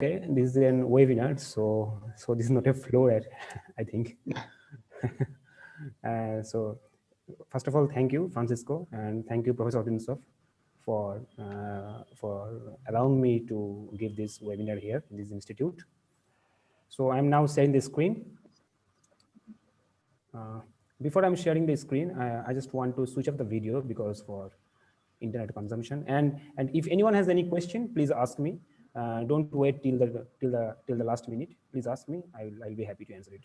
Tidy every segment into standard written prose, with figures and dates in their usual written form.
Okay, this is an webinar, so this is not a floor, I think. So first of all, thank you, Francisco, and thank you, Professor Odinsov, for allowing me to give this webinar here in this institute. So I'm now sharing the screen. Before I'm sharing the screen, I just want to switch off the video because for internet consumption. And if anyone has any question, please ask me. Don't wait till the last minute. Please ask me. I'll be happy to answer it.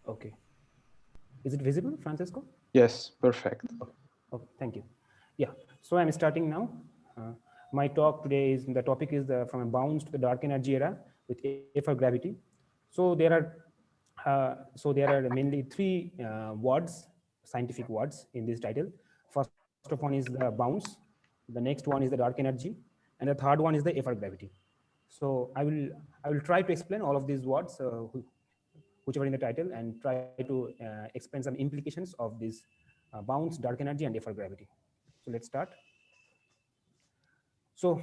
Okay. Is it visible, Francisco? Yes, perfect. Okay. Okay. Thank you. Yeah. So I'm starting now. My talk today is the topic is from a bounce to the dark energy era with A for gravity. So there are mainly three words, scientific words in this title. First of one is the bounce, the next one is the dark energy, and the third one is the A for gravity. So I will try to explain all of these words, whichever in the title, and try to explain some implications of this bounce, dark energy, and A for gravity. So let's start. So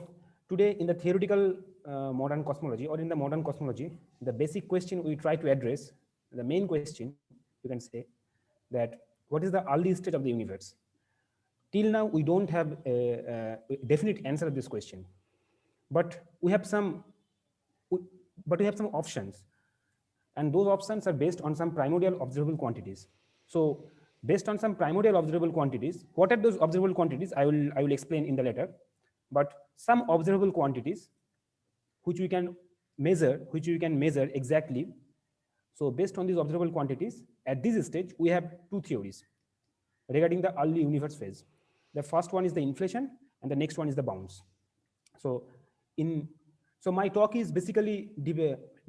today in the theoretical modern cosmology, or in the modern cosmology, the basic question we try to address, the main question, you can say, that what is the early stage of the universe? Till now, we don't have a definite answer to this question, but we have some, but we have some options, and those options are based on some primordial observable quantities. So based on some primordial observable quantities, what are those observable quantities? I will explain in the letter. But some observable quantities which we can measure exactly. So based on these observable quantities, at this stage, we have two theories regarding the early universe phase. The first one is the inflation, and the next one is the bounce. So in so my talk is basically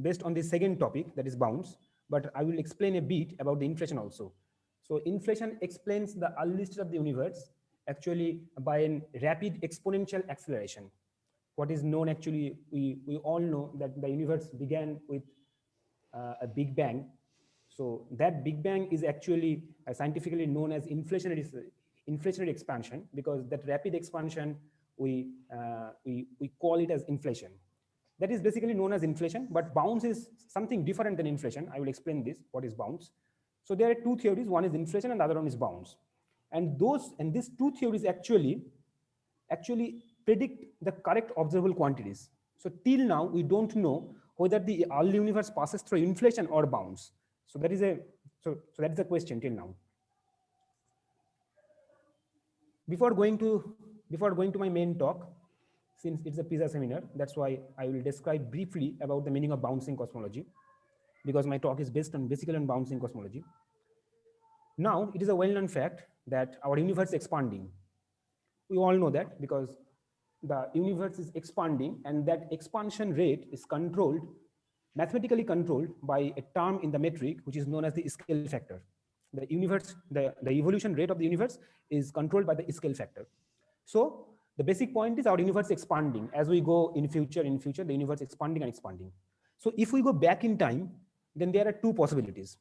based on the second topic, that is bounce, but I will explain a bit about the inflation also. So inflation explains the early stage of the universe actually by a rapid exponential acceleration. What is known, actually, we all know that the universe began with a big bang. So that big bang is actually scientifically known as inflationary expansion, because that rapid expansion, we call it as inflation. That is basically known as inflation, but bounce is something different than inflation. I will explain this, what is bounce. So there are two theories, one is inflation and the other one is bounce. And these two theories actually predict the correct observable quantities. So till now, we don't know whether the early universe passes through inflation or bounce. So that is a question till now. Before going to my main talk, since it's a PISA seminar, that's why I will describe briefly about the meaning of bouncing cosmology, because my talk is based on basically on bouncing cosmology. Now, it is a well-known fact that our universe is expanding. We all know that because the universe is expanding, and that expansion rate is mathematically controlled by a term in the metric, which is known as the scale factor. The evolution rate of the universe is controlled by the scale factor. So the basic point is our universe expanding. As we go in future, the universe expanding and expanding. So if we go back in time, then there are two possibilities.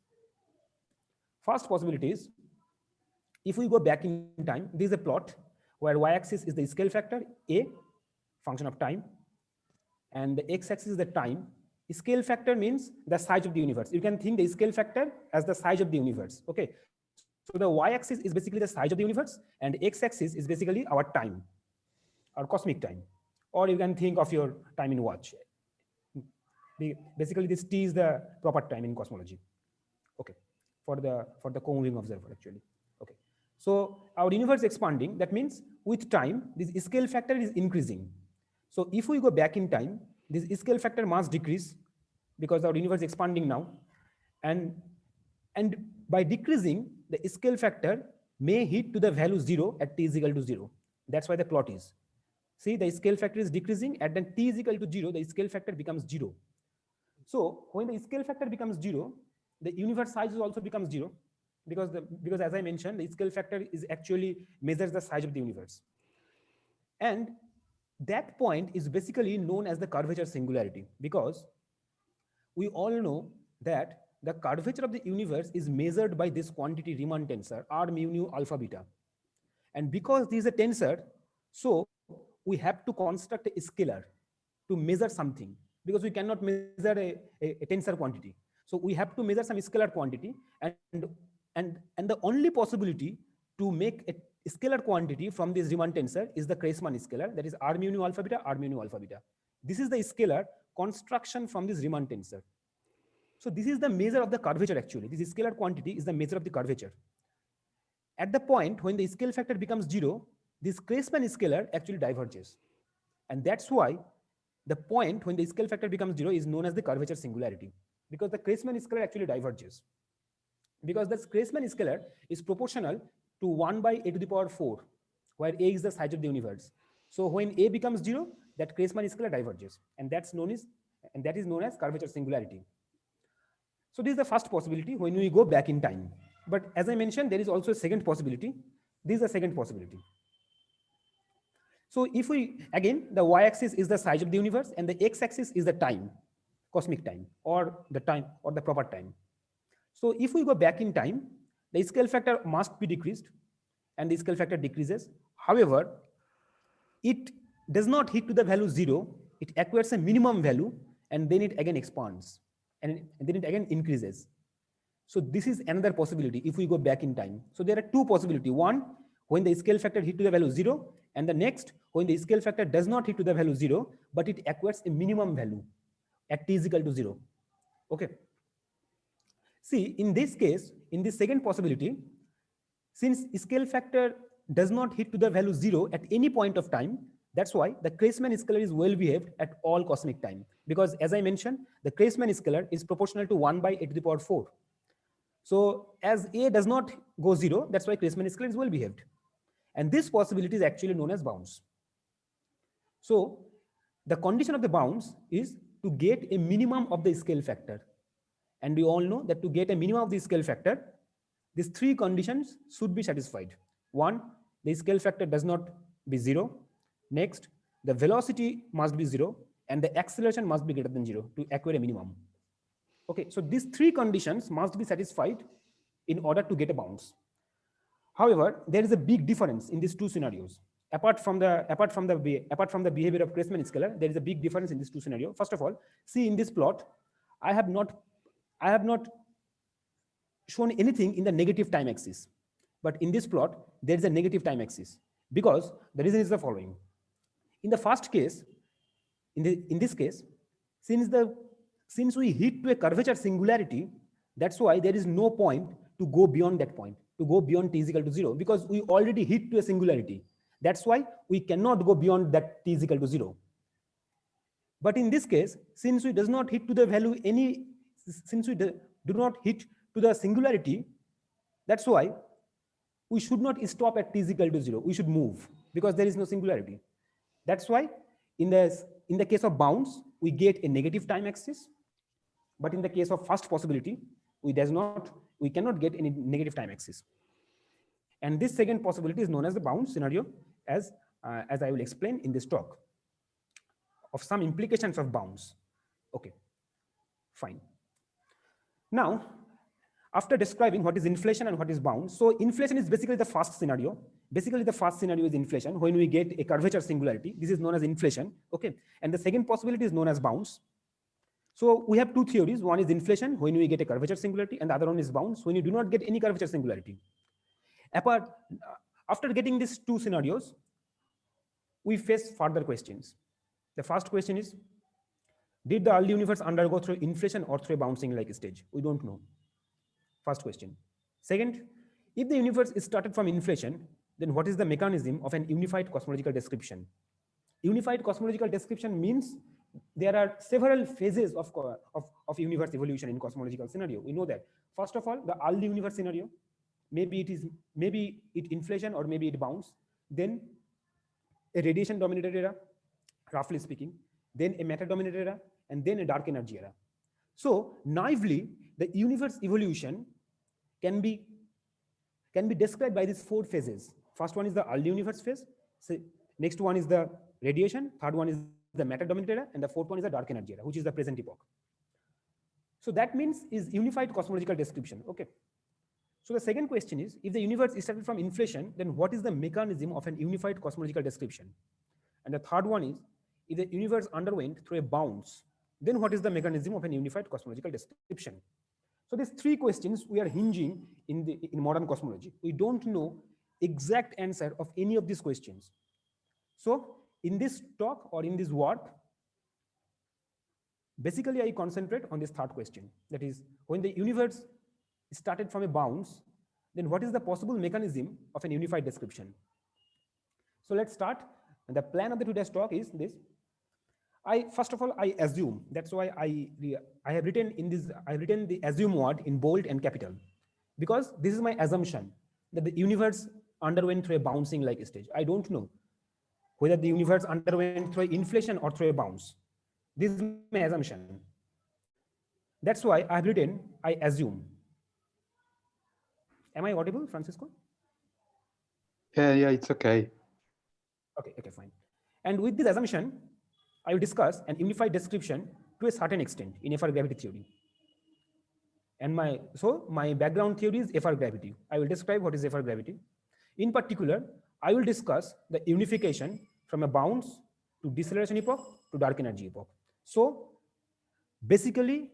First possibility is, if we go back in time, this is a plot where y-axis is the scale factor a, function of time, and the x-axis is the time. Scale factor means the size of the universe. You can think the scale factor as the size of the universe. Okay, so the y-axis is basically the size of the universe, and x-axis is basically our time, our cosmic time, or you can think of your time in watch. Basically, this t is the proper time in cosmology. Okay, for the co-moving observer, actually. Okay, so our universe expanding. That means with time, this scale factor is increasing. So if we go back in time, this scale factor must decrease because our universe is expanding now, and by decreasing, the scale factor may hit to the value 0 at t is equal to 0. That's why the plot is. See, the scale factor is decreasing, at then t is equal to 0, the scale factor becomes 0. So when the scale factor becomes 0, the universe size also becomes 0, because as I mentioned, the scale factor is actually measures the size of the universe. And That point is basically known as the curvature singularity, because we all know that the curvature of the universe is measured by this quantity Riemann tensor R mu nu alpha beta. And because this is a tensor, so we have to construct a scalar to measure something, because we cannot measure a tensor quantity. So we have to measure some scalar quantity, and the only possibility to make a scalar quantity from this Riemann tensor is the Kreismann scalar, that is R mu nu alpha beta, R mu nu alpha beta. This is the scalar construction from this Riemann tensor. So this is the measure of the curvature actually. This scalar quantity is the measure of the curvature. At the point when the scale factor becomes 0, this Kreismann scalar actually diverges. And that's why the point when the scale factor becomes 0 is known as the curvature singularity, because the Kreismann scalar actually diverges. Because the Kreismann scalar is proportional to 1 by a to the power 4, where a is the size of the universe. So when a becomes 0, that Kreismann scalar diverges, and that is known as curvature singularity. So this is the first possibility when we go back in time. But as I mentioned, there is also a second possibility. This is the second possibility. So if we, again, the y-axis is the size of the universe and the x-axis is the time, cosmic time, or the time, or the proper time. So if we go back in time, the scale factor must be decreased, and the scale factor decreases. However, it does not hit to the value 0, it acquires a minimum value, and then it again expands, and then it again increases. So this is another possibility if we go back in time. So there are two possibilities. One, when the scale factor hit to the value 0, and the next, when the scale factor does not hit to the value 0, but it acquires a minimum value at t is equal to 0. Okay. See, in this case, in this second possibility, since scale factor does not hit to the value 0 at any point of time, that's why the Kreismann scalar is well behaved at all cosmic time. Because as I mentioned, the Kreismann scalar is proportional to 1 by a to the power 4. So as a does not go 0, that's why Kreismann scalar is well behaved. And this possibility is actually known as bounds. So the condition of the bounds is to get a minimum of the scale factor. And we all know that to get a minimum of the scale factor, these three conditions should be satisfied. One, the scale factor does not be 0. Next, the velocity must be 0, and the acceleration must be greater than 0 to acquire a minimum. Okay, so these three conditions must be satisfied in order to get a bounds. However, there is a big difference in these two scenarios. Apart from the behavior of Kreismann scalar, there is a big difference in these two scenarios. First of all, see in this plot, I have not shown anything in the negative time axis, but in this plot there is a negative time axis, because the reason is the following. In the first case, in this case, since we hit to a curvature singularity, that's why there is no point to go beyond that point, to go beyond t is equal to 0, because we already hit to a singularity. That's why we cannot go beyond that t is equal to 0. But in this case, since we does not hit to the value since we do not hit to the singularity, that's why we should not stop at t is equal to 0. We should move, because there is no singularity. That's why in the case of bounds, we get a negative time axis. But in the case of first possibility, we cannot get any negative time axis. And this second possibility is known as the bound scenario, as I will explain in this talk, of some implications of bounds. Okay, fine. Now, after describing what is inflation and what is bounds, so inflation is basically the first scenario. Basically, the first scenario is inflation, when we get a curvature singularity. This is known as inflation. Okay, and the second possibility is known as bounds. So we have two theories. One is inflation, when we get a curvature singularity, and the other one is bounds, when you do not get any curvature singularity. After getting these two scenarios, we face further questions. The first question is, did the early universe undergo through inflation or through a bouncing like stage? We don't know. First question. Second, if the universe is started from inflation, then what is the mechanism of an unified cosmological description? Unified cosmological description means there are several phases of universe evolution in cosmological scenario. We know that. First of all, the early universe scenario, maybe it inflation or maybe it bounce. Then a radiation dominated era, roughly speaking, then a matter dominated era, and then a dark energy era. So naively, the universe evolution can be described by these four phases. First one is the early universe phase. So next one is the radiation, third one is the matter dominated era, and the fourth one is the dark energy era, which is the present epoch. So that means is unified cosmological description. Okay. So the second question is, if the universe started from inflation, then what is the mechanism of an unified cosmological description? And the third one is, if the universe underwent through a bounce, then what is the mechanism of an unified cosmological description? So these three questions we are hinging in modern cosmology. We don't know exact answer of any of these questions. So in this talk or in this work, basically I concentrate on this third question. That is, when the universe started from a bounce, then what is the possible mechanism of an unified description? So let's start. And the plan of the today's talk is this. First of all, I assume, that's why I have written the assume word in bold and capital, because this is my assumption that the universe underwent through a bouncing like stage. I don't know whether the universe underwent through inflation or through a bounce. This is my assumption. That's why I've written, I assume. Am I audible, Francisco? Yeah, it's okay. Okay, fine. And with this assumption, I will discuss an unified description to a certain extent in FR gravity theory. And my background theory is FR gravity. I will describe what is FR gravity. In particular, I will discuss the unification from a bounce to deceleration epoch to dark energy epoch. So basically,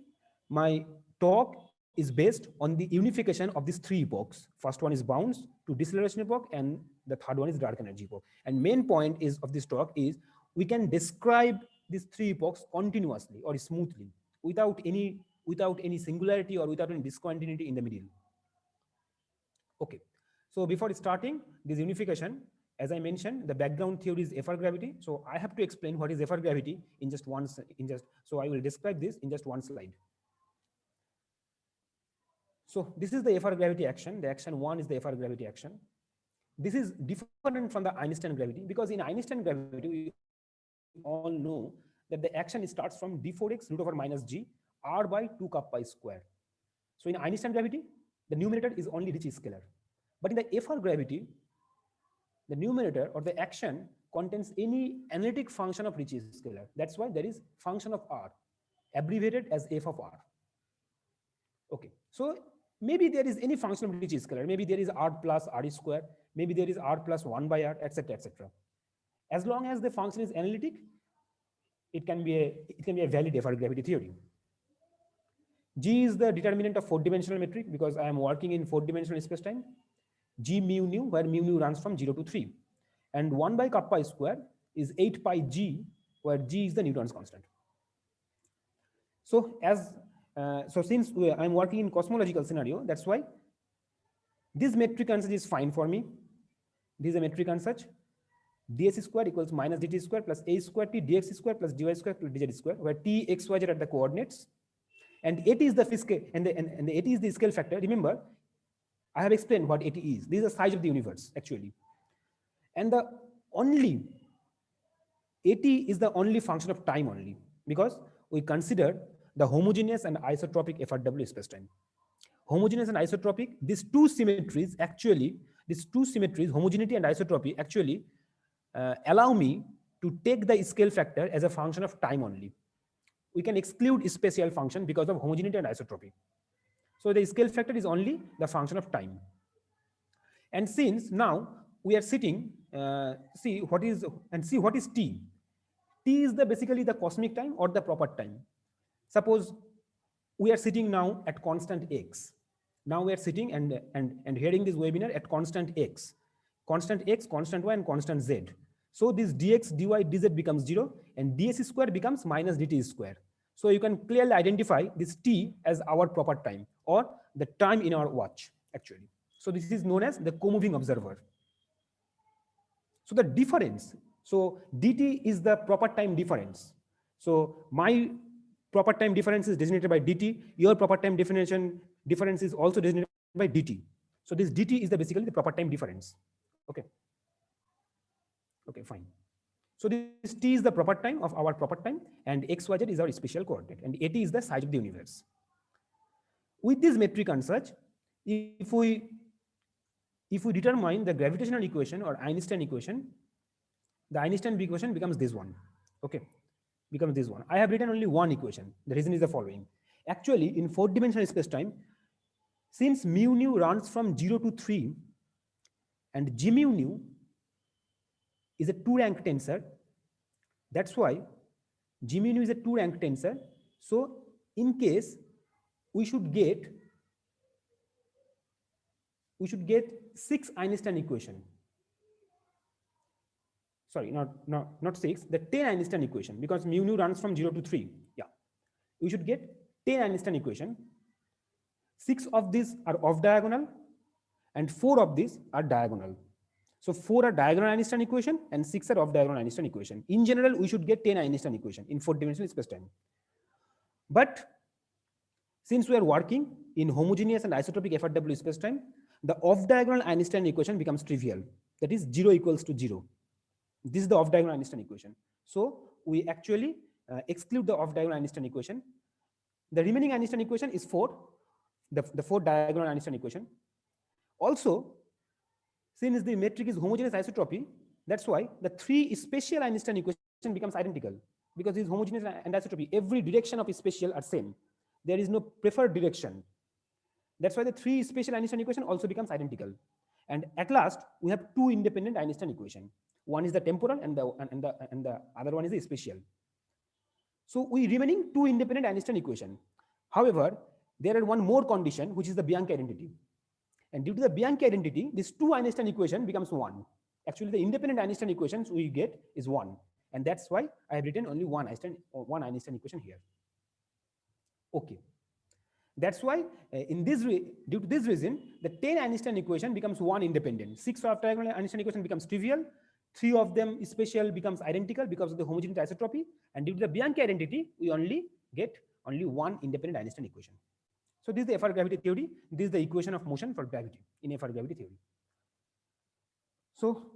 my talk is based on the unification of these three epochs. First one is bounce to deceleration epoch, and the third one is dark energy epoch. And main point is of this talk is we can describe these three epochs continuously or smoothly without any singularity or without any discontinuity in the middle. Okay. So before starting this unification, as I mentioned, the background theory is FR gravity. So I have to explain what is FR gravity in just so I will describe this in just one slide. So this is the FR gravity action. The action 1 is the FR gravity action. This is different from the Einstein gravity, because in Einstein gravity, we all know that the action starts from d4x root over minus g r by 2 cup pi square. So in Einstein gravity, the numerator is only Ricci scalar. But in the FR gravity, the numerator or the action contains any analytic function of Ricci scalar. That's why there is function of r, abbreviated as f of r. Okay, so maybe there is any function of Ricci scalar. Maybe there is r plus r square. Maybe there is r plus 1 by r, etc., etc. As long as the function is analytic, it can be a valid FR gravity theory. G is the determinant of 4-dimensional metric, because I am working in 4-dimensional space-time. G mu nu, where mu nu runs from 0 to 3. And 1 by kappa square is 8 pi g, where g is the Newton's constant. So since I'm working in cosmological scenario, that's why this metric answer is fine for me. This is a metric answer. ds square equals minus dt square plus a square t dx square plus dy square plus dz square, where t, x, y, z are the coordinates. And AT is the scale, and the AT is the scale factor. Remember, I have explained what AT is. This is the size of the universe, actually. And the only AT is the only function of time only, because we consider the homogeneous and isotropic FRW spacetime. Homogeneous and isotropic, these two symmetries, homogeneity and isotropy, actually allow me to take the scale factor as a function of time only. We can exclude spatial function because of homogeneity and isotropy. So the scale factor is only the function of time. And since now we are sitting, see what is t. T is basically the cosmic time or the proper time. Suppose we are sitting now at constant x. Now we are sitting and hearing this webinar at constant x, constant y, and constant z. So this dx, dy, dz becomes 0, and ds square becomes minus dt square. So you can clearly identify this t as our proper time, or the time in our watch, actually. So this is known as the co-moving observer. So the difference, so dt is the proper time difference. So my proper time difference is designated by dt. Your proper time difference is also designated by dt. So this dt is basically the proper time difference. Okay. Okay, fine. So this t is the proper time of our proper time, and x, y, z is our spatial coordinate, and at is the size of the universe. With this metric and such, if we determine the gravitational equation or Einstein equation, the Einstein equation becomes this one. Okay, becomes this one. I have written only one equation. The reason is the following. Actually, in four-dimensional space-time, since mu nu runs from 0 to 3 and g mu nu is a two-rank tensor, that's why g mu nu is a two-rank tensor. So in case we should get 6 Einstein equation. Sorry, not 6, the 10 Einstein equation, because mu nu runs from 0 to 3. Yeah, we should get 10 Einstein equation. 6 of these are off diagonal and 4 of these are diagonal. So 4 are diagonal Einstein equation and 6 are off diagonal Einstein equation. In general, we should get 10 Einstein equation in four-dimensional space-time. But since we are working in homogeneous and isotropic FRW space-time, the off diagonal Einstein equation becomes trivial. That is 0 equals to 0. This is the off diagonal Einstein equation. So we actually exclude the off diagonal Einstein equation. The remaining Einstein equation is 4, the 4 diagonal Einstein equation. Also, since the metric is homogeneous isotropy, that's why the 3 spatial Einstein equation becomes identical, because it is homogeneous and isotropy. Every direction of spatial are same. There is no preferred direction. That's why the 3 spatial Einstein equation also becomes identical. And at last, we have 2 independent Einstein equation. One is the temporal and the other one is the spatial. So we remaining 2 independent Einstein equation. However, there are one more condition, which is the Bianchi identity. And due to the Bianchi identity, this 2 Einstein equation becomes 1. Actually, the independent Einstein equations we get is 1. And that's why I have written only one Einstein equation here. Okay. That's why due to this reason, the 10 Einstein equation becomes 1 independent. 6 of diagonal Einstein equation becomes trivial. 3 of them spatial becomes identical because of the homogeneous isotropy. And due to the Bianchi identity, we only get only 1 independent Einstein equation. So this is the FR gravity theory. This is the equation of motion for gravity in FR gravity theory. So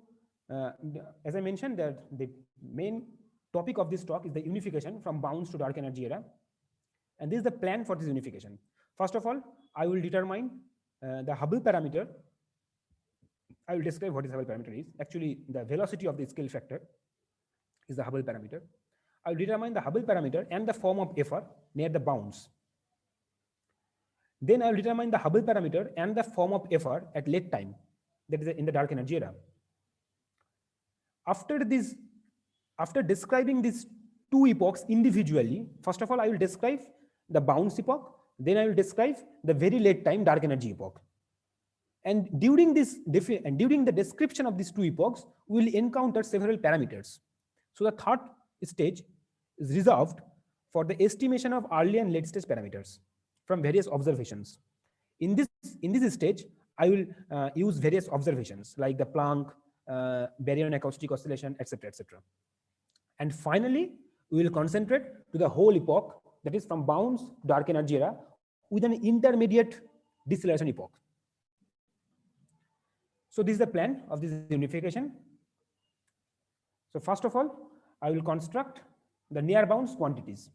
as I mentioned, that the main topic of this talk is the unification from bounds to dark energy era. And this is the plan for this unification. First of all, I will determine the Hubble parameter. I will describe what is Hubble parameter is. Actually, the velocity of the scale factor is the Hubble parameter. I will determine the Hubble parameter and the form of FR near the bounds. Then I will determine the Hubble parameter and the form of FR at late time, that is in the dark energy era. After describing these 2 epochs individually, first of all, I will describe the bounds epoch, then I will describe the very late time dark energy epoch. And during the description of these 2 epochs, we will encounter several parameters. So the third stage is reserved for the estimation of early and late stage parameters from various observations. In this stage, I will use various observations like the Planck, baryon acoustic oscillation, etc., etc. And finally, we will concentrate to the whole epoch, that is from bounds to dark energy era, with an intermediate deceleration epoch. So this is the plan of this unification. So first of all, I will construct the near bounds quantities.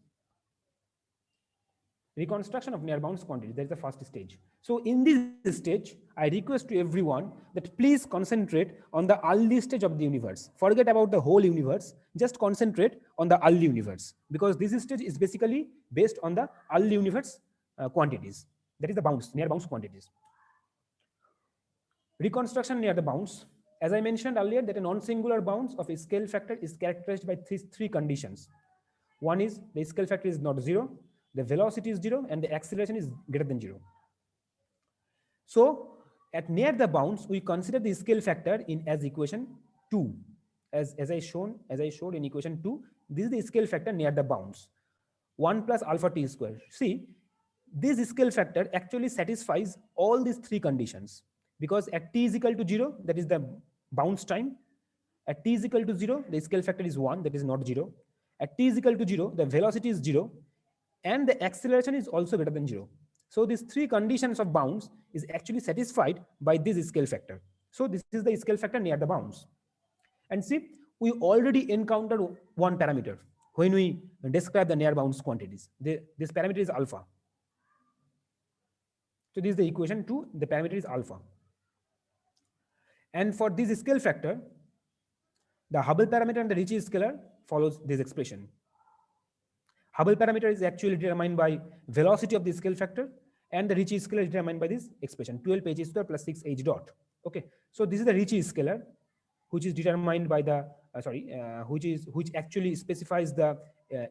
Reconstruction of near bounds quantities, that is the first stage. So in this stage, I request to everyone that please concentrate on the early stage of the universe. Forget about the whole universe, just concentrate on the early universe, because this stage is basically based on the early universe quantities, that is the bounds, near bounds quantities. Reconstruction near the bounds. As I mentioned earlier, that a non-singular bounds of a scale factor is characterized by three conditions. One is the scale factor is not 0, the velocity is 0, and the acceleration is greater than 0. So at near the bounds, we consider the scale factor as equation 2. As I showed in equation 2, this is the scale factor near the bounds. 1 plus alpha t square. See, this scale factor actually satisfies all these 3 conditions, because at t is equal to 0, that is the bounds time. At t is equal to 0, the scale factor is 1, that is not 0. At t is equal to 0, the velocity is 0, and the acceleration is also greater than 0. So these 3 conditions of bounds is actually satisfied by this scale factor. So this is the scale factor near the bounds. And see, we already encountered one parameter when we describe the near bounds quantities. This parameter is alpha. So this is the equation 2, the parameter is alpha. And for this scale factor, The Hubble parameter and the Ricci scalar follows this expression. Hubble parameter is actually determined by velocity of the scale factor, and the Ricci scalar is determined by this expression 12 h square plus 6 h dot. Okay, so this is the Ricci scalar, which is determined by the which actually specifies the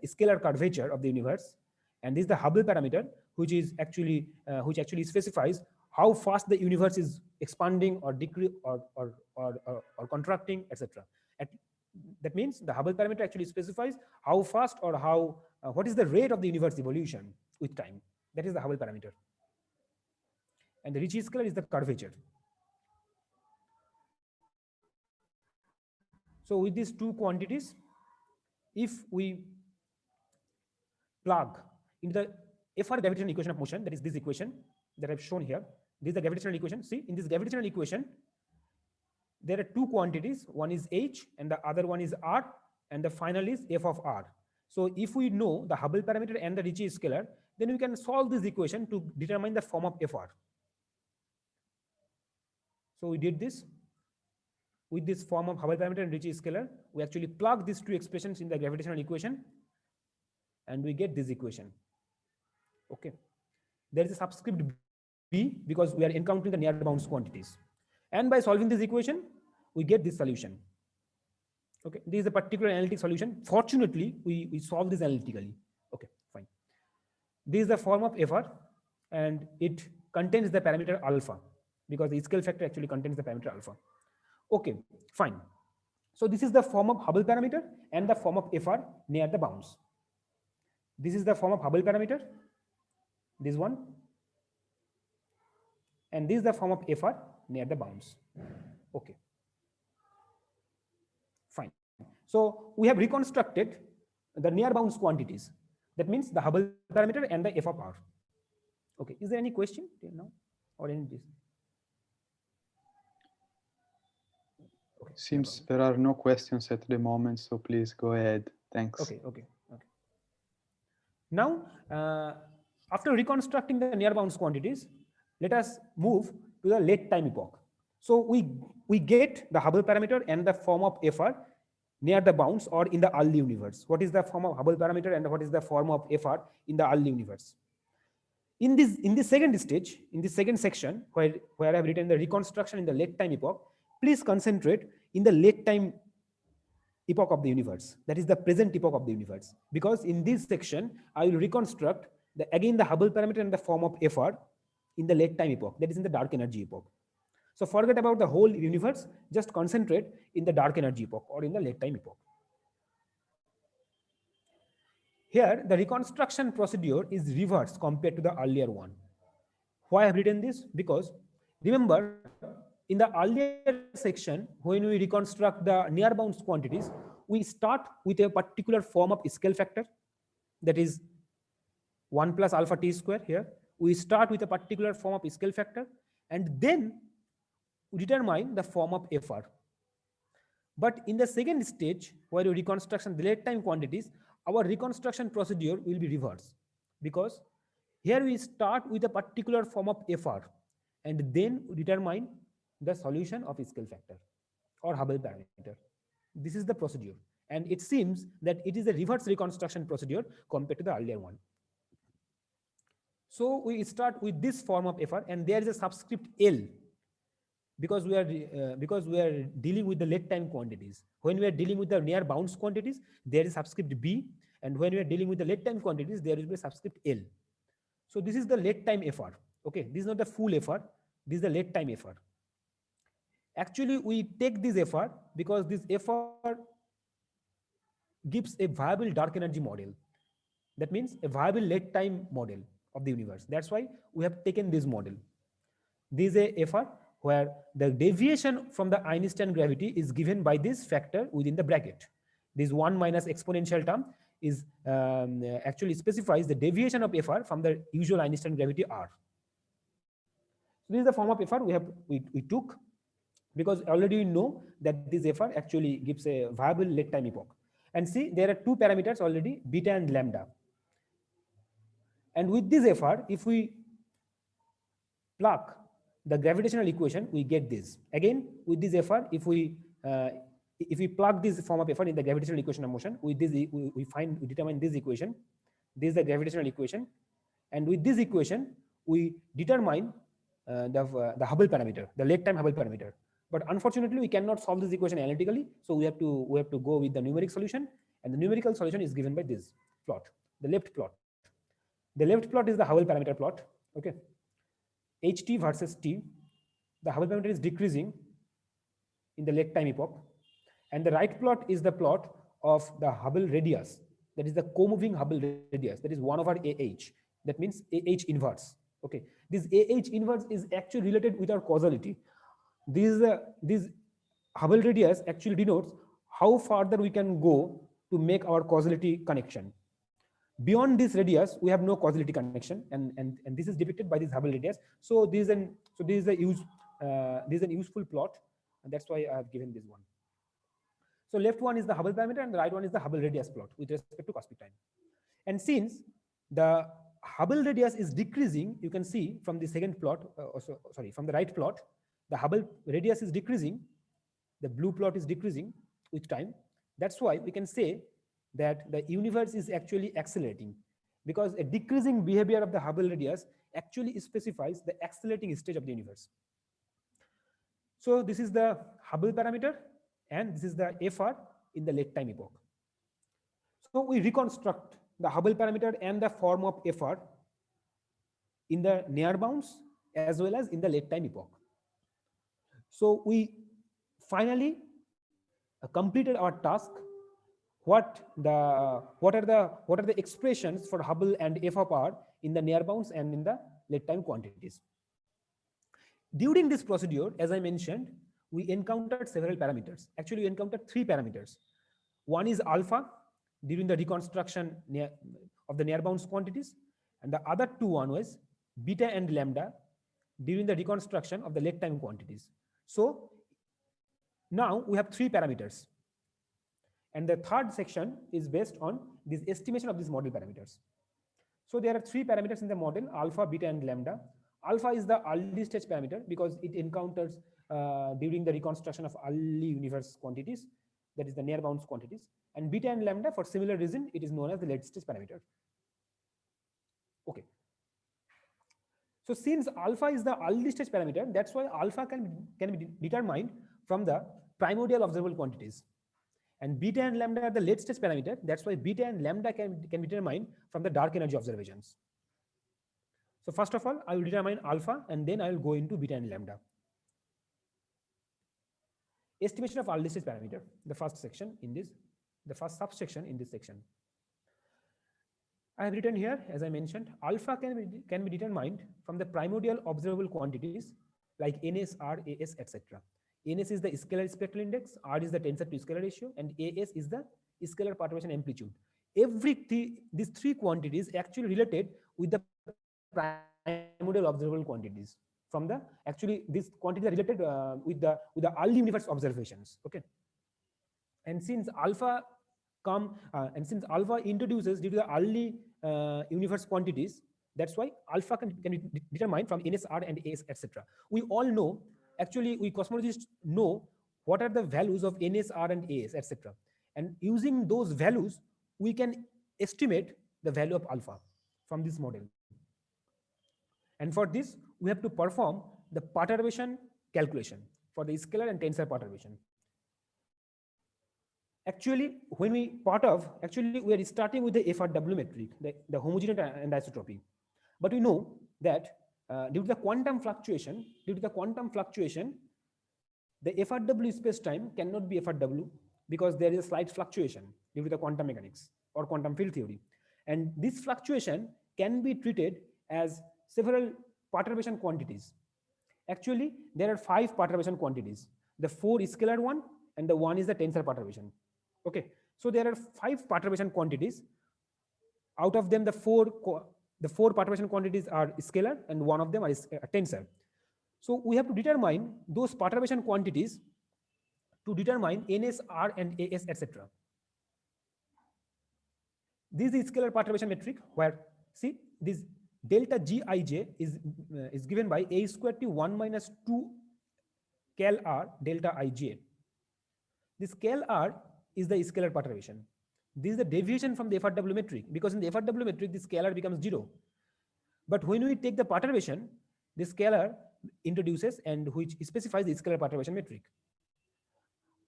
scalar curvature of the universe, and this is the Hubble parameter, which actually specifies how fast the universe is expanding or decrease or contracting, etc. That means the Hubble parameter actually specifies how fast or how what is the rate of the universe evolution with time. That is the Hubble parameter. And the Ricci scalar is the curvature. So with these two quantities, if we plug into the FR gravitational equation of motion, that is this equation that I've shown here, this is the gravitational equation. See, in this gravitational equation, there are two quantities. One is h and the other one is r, and the final is f of r. So if we know the Hubble parameter and the Ricci scalar, then we can solve this equation to determine the form of fr. So we did this with this form of Hubble parameter and Ricci scalar. We actually plug these two expressions in the gravitational equation, and we get this equation. Okay, there is a subscript b because we are encountering the near bounds quantities, and by solving this equation, we get this solution. Okay, this is a particular analytic solution. Fortunately, we solve this analytically. Okay, fine. This is the form of FR, and it contains the parameter alpha because the scale factor actually contains the parameter alpha. Okay, fine. So this is the form of Hubble parameter and the form of FR near the bounds. This is the form of Hubble parameter, this one, and this is the form of FR near the bounds. Okay, fine. So we have reconstructed the near bounds quantities. That means the Hubble parameter and the f of r. Okay, is there any question till now or any this? Okay. Seems there are no questions at the moment, so please go ahead. Thanks. Okay. Now, after reconstructing the near bounds quantities, let us move to the late time epoch. So we get the Hubble parameter and the form of FR near the bounds or in the early universe. What is the form of Hubble parameter and what is the form of FR in the early universe? In this second stage, in this second section, where I have written the reconstruction in the late time epoch, please concentrate in the late time epoch of the universe. That is the present epoch of the universe. Because in this section, I will reconstruct again the Hubble parameter and the form of FR in the late time epoch, that is in the dark energy epoch. So forget about the whole universe, just concentrate in the dark energy epoch or in the late time epoch. Here, the reconstruction procedure is reversed compared to the earlier one. Why I have written this? Because remember, in the earlier section, when we reconstruct the near bounds quantities, we start with a particular form of scale factor, that is 1 plus alpha t square here. We start with a particular form of scale factor, and then we determine the form of FR. But in the second stage, where we reconstruction the late time quantities, our reconstruction procedure will be reversed, because here we start with a particular form of FR, and then we determine the solution of scale factor or Hubble parameter. This is the procedure, and it seems that it is a reverse reconstruction procedure compared to the earlier one. So we start with this form of FR, and there is a subscript L, because we are dealing with the late time quantities. When we are dealing with the near bounds quantities, there is subscript B, and when we are dealing with the late time quantities, there will be a subscript L. So this is the late time FR. Okay, this is not the full FR. This is the late time FR. Actually, we take this FR because this FR gives a viable dark energy model. That means a viable late time model of the universe. That's why we have taken this model. This is a FR where the deviation from the Einstein gravity is given by this factor within the bracket. This 1 minus exponential term is actually specifies the deviation of FR from the usual Einstein gravity R. So this is the form of FR we took, because already we know that this FR actually gives a viable late time epoch. And see, there are two parameters already, beta and lambda. And with this FR, if we plug the gravitational equation, we get this. Again, with this FR, if we if we plug this form of effort in the gravitational equation of motion, with this we determine this equation. This is the gravitational equation, and with this equation we determine the Hubble parameter, the leg time Hubble parameter. But unfortunately, we cannot solve this equation analytically, so we have to go with the numeric solution, and the numerical solution is given by this plot, the left plot. The left plot is the Hubble parameter plot. Okay, ht versus t. The Hubble parameter is decreasing in the leg time epoch, and the right plot is the plot of the Hubble radius. That is the co-moving Hubble radius. That is 1/ah. That means ah inverse. Okay, this ah inverse is actually related with our causality. This Hubble radius actually denotes how farther we can go to make our causality connection. Beyond this radius, we have no causality connection, and this is depicted by this Hubble radius. So this is a useful plot, and that's why I have given this one. So left one is the Hubble parameter, and the right one is the Hubble radius plot with respect to cosmic time. And since the Hubble radius is decreasing, you can see from the second plot, from the right plot, the Hubble radius is decreasing, the blue plot is decreasing with time. That's why we can say that the universe is actually accelerating, because a decreasing behavior of the Hubble radius actually specifies the accelerating stage of the universe. So this is the Hubble parameter, and this is the FR in the late time epoch. So we reconstruct the Hubble parameter and the form of FR in the near bounds as well as in the late time epoch. So we finally completed our task. What are the expressions for Hubble and F of R in the near bounds and in the late time quantities? During this procedure, as I mentioned, we encountered several parameters. Actually, we encountered 3 parameters. One is alpha during the reconstruction of the near bounds quantities, and the other 2 one was beta and lambda during the reconstruction of the late time quantities. So now we have 3 parameters. And the third section is based on this estimation of these model parameters. So there are 3 parameters in the model: alpha, beta, and lambda. Alpha is the early stage parameter because it encounters during the reconstruction of early universe quantities, that is the near bounds quantities. And beta and lambda, for similar reason, it is known as the late stage parameter. Okay. So since alpha is the early stage parameter, that's why alpha can be determined from the primordial observable quantities. And beta and lambda are the late stage parameter. That's why beta and lambda can be determined from the dark energy observations. So first of all, I will determine alpha, and then I will go into beta and lambda. Estimation of early stage parameter, the first section in this, the first subsection in this section. I have written here, as I mentioned, alpha can be determined from the primordial observable quantities like NS, R, AS, etc. NS is the scalar spectral index, R is the tensor to scalar ratio, and AS is the scalar perturbation amplitude. These 3 quantities actually related with the primordial observable quantities. From the these quantities are related with the early universe observations. Okay, and since alpha introduces due to the early universe quantities, that's why alpha can be determined from NS, R, and AS, etc. We all know. Actually, we cosmologists know what are the values of NS, R, and AS, etc. And using those values, we can estimate the value of alpha from this model. And for this, we have to perform the perturbation calculation for the scalar and tensor perturbation. Actually, when we perturb, we are starting with the FRW metric, the homogeneity and isotropy. But we know that due to the quantum fluctuation, the FRW space-time cannot be FRW because there is a slight fluctuation due to the quantum mechanics or quantum field theory. And this fluctuation can be treated as several perturbation quantities. Actually, there are 5 perturbation quantities. The 4 scalar one, and the 1 is the tensor perturbation. Okay, so there are 5 perturbation quantities. Out of them, the four perturbation quantities are scalar, and 1 of them is a tensor. So we have to determine those perturbation quantities to determine NS, R, and AS, etc. This is scalar perturbation metric, where see this delta Gij is given by a squared to 1 minus 2 cal r delta Ij. This KLR is the scalar perturbation. This is the deviation from the FRW metric, because in the FRW metric, this scalar becomes 0. But when we take the perturbation, this scalar introduces and which specifies the scalar perturbation metric.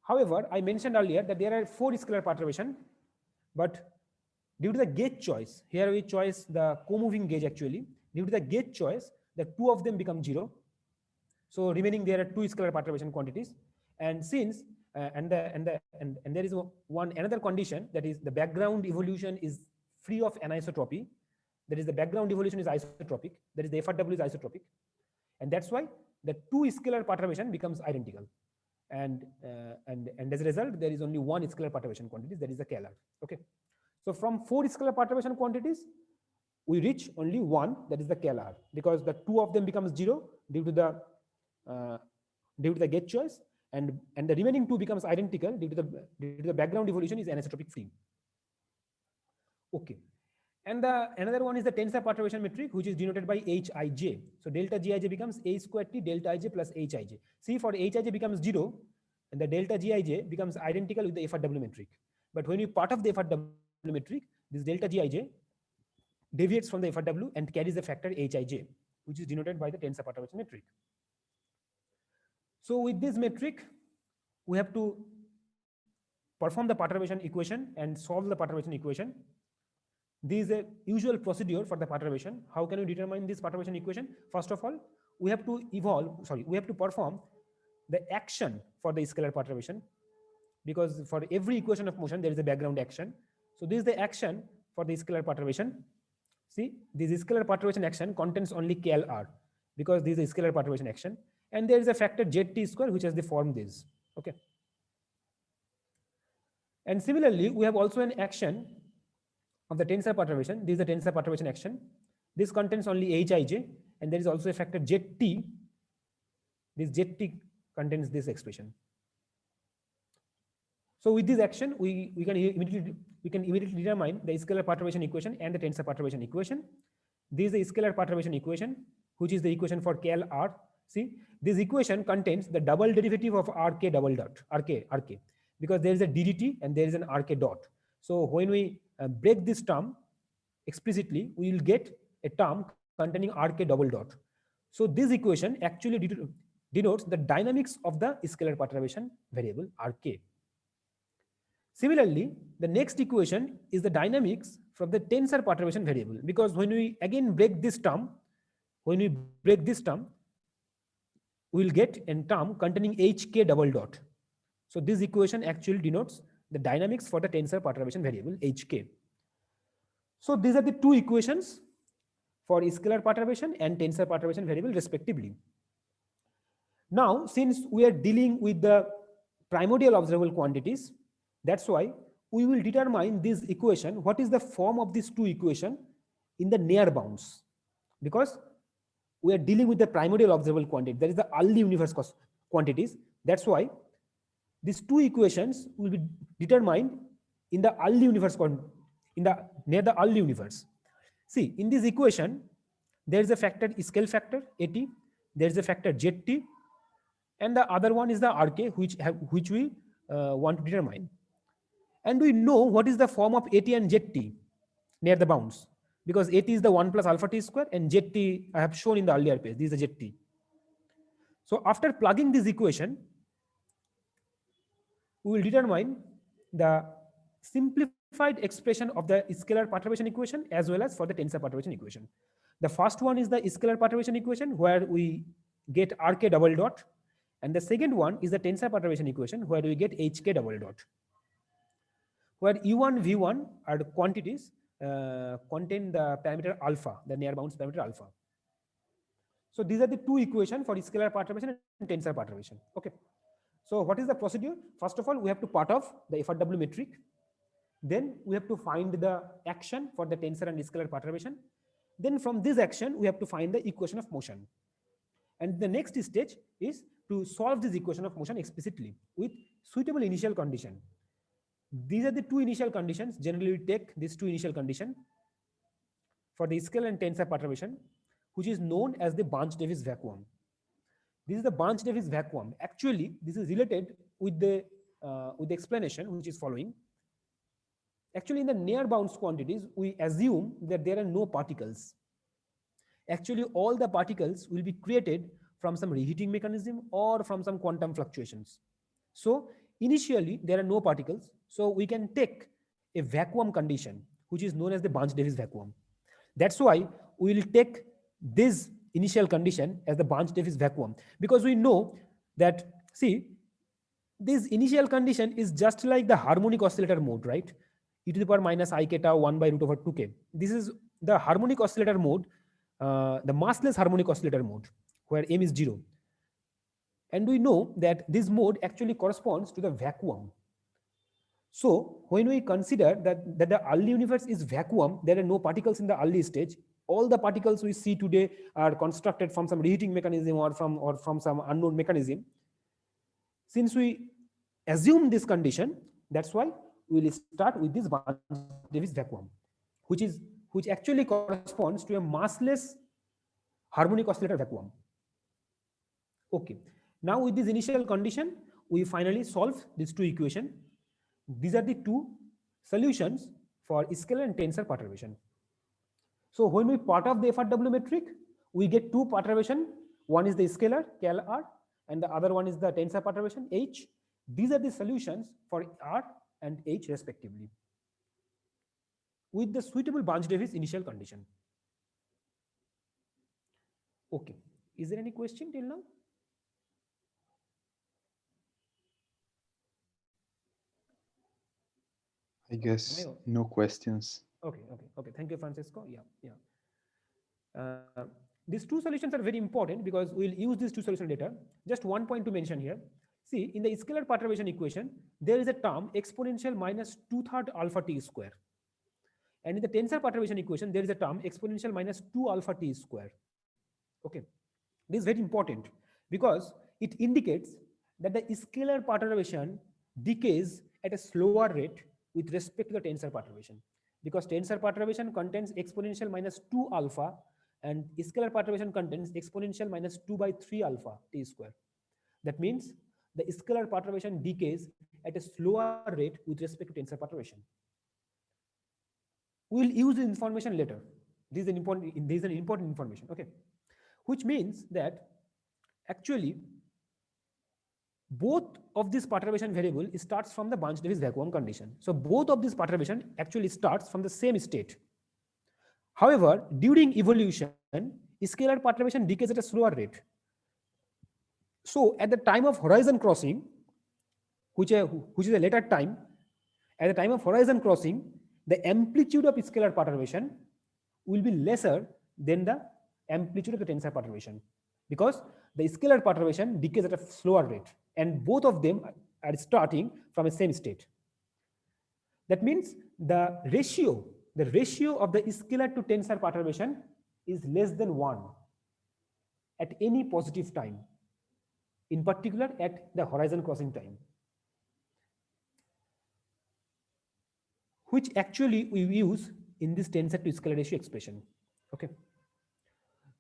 However, I mentioned earlier that there are 4 scalar perturbation, but due to the gauge choice, here we choose the co-moving gauge actually. Due to the gauge choice, the 2 of them become 0. So remaining there are 2 scalar perturbation quantities. And since and there is another condition, that is the background evolution is free of anisotropy. That is the background evolution is isotropic. That is the FRW is isotropic, and that's why the 2 scalar perturbation becomes identical. And as a result, there is only 1 scalar perturbation quantity, that is the KLR. Okay, so from 4 scalar perturbation quantities, we reach only 1, that is the KLR, because the 2 of them becomes 0 due to the gauge choice, and the remaining 2 becomes identical due to the background evolution is anisotropic free. Okay, and another one is the tensor perturbation metric, which is denoted by Hij. So delta Gij becomes a squared t delta ij plus Hij. See, for Hij becomes 0, and the delta Gij becomes identical with the FRW metric. But when you part of the FRW metric, this delta Gij deviates from the FRW and carries the factor Hij, which is denoted by the tensor perturbation metric. So with this metric, we have to perform the perturbation equation and solve the perturbation equation. This is a usual procedure for the perturbation. How can we determine this perturbation equation? First of all, we have to perform the action for the scalar perturbation, because for every equation of motion, there is a background action. So this is the action for the scalar perturbation. See, this scalar perturbation action contains only KLR, because this is a scalar perturbation action. And there is a factor ZT square, which has the form this. Okay. And similarly, we have also an action of the tensor perturbation. This is the tensor perturbation action. This contains only Hij, and there is also a factor ZT. This ZT contains this expression. So with this action, we can immediately determine the scalar perturbation equation and the tensor perturbation equation. This is the scalar perturbation equation, which is the equation for KLR. See, this equation contains the double derivative of RK double dot, RK, because there is a ddt and there is an RK dot. So when we break this term explicitly, we will get a term containing RK double dot. So this equation actually denotes the dynamics of the scalar perturbation variable RK. Similarly, the next equation is the dynamics from the tensor perturbation variable, because when we again break this term, we will get a term containing HK double dot. So this equation actually denotes the dynamics for the tensor perturbation variable HK. So these are the 2 equations for scalar perturbation and tensor perturbation variable respectively. Now, since we are dealing with the primordial observable quantities, that's why we will determine this equation, what is the form of these 2 equations in the near bounds, because we are dealing with the primordial observable quantity, that is the early universe quantities. That's why these 2 equations will be determined in the early universe, near the early universe. See, in this equation, there is a factor, scale factor AT, there is a factor ZT, and the other one is the RK, which we want to determine. And we know what is the form of AT and ZT near the bounds, because AT is the 1 plus alpha t square, and ZT I have shown in the earlier page. This is the ZT. So after plugging this equation, we will determine the simplified expression of the scalar perturbation equation as well as for the tensor perturbation equation. The first one is the scalar perturbation equation, where we get RK double dot, and the second one is the tensor perturbation equation, where we get HK double dot, where U1, V1 are the quantities contain the parameter alpha, the near bounds parameter alpha. So these are the 2 equations for scalar perturbation and tensor perturbation. Okay. So what is the procedure? First of all, we have to part off the FRW metric. Then we have to find the action for the tensor and scalar perturbation. Then from this action, we have to find the equation of motion. And the next stage is to solve this equation of motion explicitly with suitable initial condition. These are the 2 initial conditions. Generally, we take these 2 initial conditions for the scalar and tensor perturbation, which is known as the Bunch-Davies vacuum. This is the Bunch-Davies vacuum. Actually, this is related with the with the explanation which is following. Actually, in the near bounds quantities, we assume that there are no particles. Actually, all the particles will be created from some reheating mechanism or from some quantum fluctuations. So initially, there are no particles. So we can take a vacuum condition, which is known as the Barnes-Davis vacuum. That's why we will take this initial condition as the Barnes-Davis vacuum, because we know that, see, this initial condition is just like the harmonic oscillator mode, right? E to the power minus I k tau 1 by root over 2k. This is the harmonic oscillator mode, the massless harmonic oscillator mode, where m is 0. And we know that this mode actually corresponds to the vacuum. So when we consider that the early universe is vacuum, there are no particles in the early stage. All the particles we see today are constructed from some reheating mechanism or from some unknown mechanism. Since we assume this condition, that's why we will start with this Barnes-Davis vacuum, which actually corresponds to a massless harmonic oscillator vacuum. Okay. Now with this initial condition, we finally solve these two equations. These are the two solutions for scalar and tensor perturbation. So when we part of the FRW metric, we get two perturbation. One is the scalar cal r, and the other one is the tensor perturbation h. These are the solutions for r and h respectively, with the suitable Barnes-Davis initial condition. Okay. Is there any question till now? I guess no questions. Okay. Thank you, Francisco. Yeah. These two solutions are very important because we'll use these two solutions later. Just one point to mention here. See, in the scalar perturbation equation, there is a term exponential minus 2/3 alpha t square. And in the tensor perturbation equation, there is a term exponential minus 2 alpha t square. Okay. This is very important because it indicates that the scalar perturbation decays at a slower rate with respect to the tensor perturbation, because tensor perturbation contains exponential minus 2 alpha and scalar perturbation contains exponential minus 2 by 3 alpha t square. That means the scalar perturbation decays at a slower rate with respect to tensor perturbation. We'll use the information later. This is an important information. Okay. Which means that actually both of these perturbation variable starts from the Barnes-Davis vacuum condition. So both of these perturbation actually starts from the same state. However, during evolution, scalar perturbation decays at a slower rate. So at the time of horizon crossing, which is a later time, at the time of horizon crossing, the amplitude of scalar perturbation will be lesser than the amplitude of the tensor perturbation, because the scalar perturbation decays at a slower rate and both of them are starting from the same state. That means the ratio of the scalar to tensor perturbation is less than 1 at any positive time, in particular at the horizon crossing time, which actually we use in this tensor to scalar ratio expression. Okay.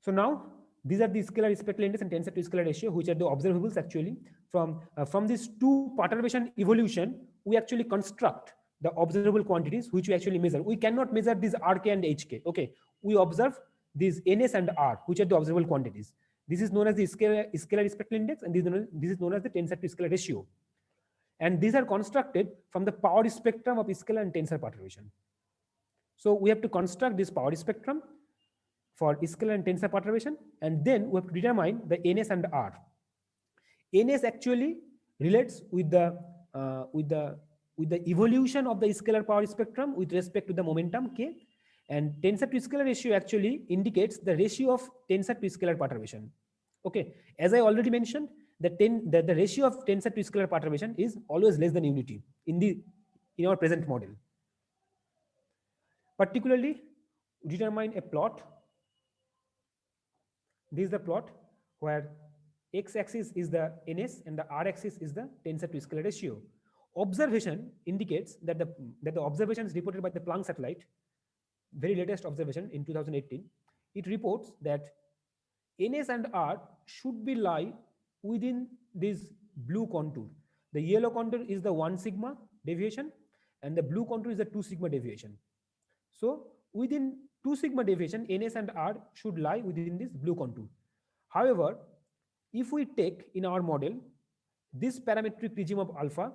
So now these are the scalar spectral index and tensor to scalar ratio, which are the observables actually. From these two perturbation evolution, we actually construct the observable quantities which we actually measure. We cannot measure these Rk and Hk. Okay. We observe these Ns and R, which are the observable quantities. This is known as the scalar spectral index, and this is known as the tensor to scalar ratio. And these are constructed from the power spectrum of scalar and tensor perturbation. So we have to construct this power spectrum for scalar and tensor perturbation, and then we have to determine the Ns and R. Ns actually relates with the evolution of the scalar power spectrum with respect to the momentum k, and tensor to scalar ratio actually indicates the ratio of tensor to scalar perturbation. Okay, as I already mentioned, the ratio of tensor to scalar perturbation is always less than unity in our present model. Particularly, determine a plot. This is the plot where x-axis is the Ns and the r-axis is the tensor to scalar ratio. Observation indicates that the observations reported by the Planck satellite, very latest observation in 2018, it reports that Ns and R should be lie within this blue contour. The yellow contour is the 1 sigma deviation, and the blue contour is the 2 sigma deviation. So within 2 sigma deviation, NS and R should lie within this blue contour. However, if we take in our model this parametric regime of alpha,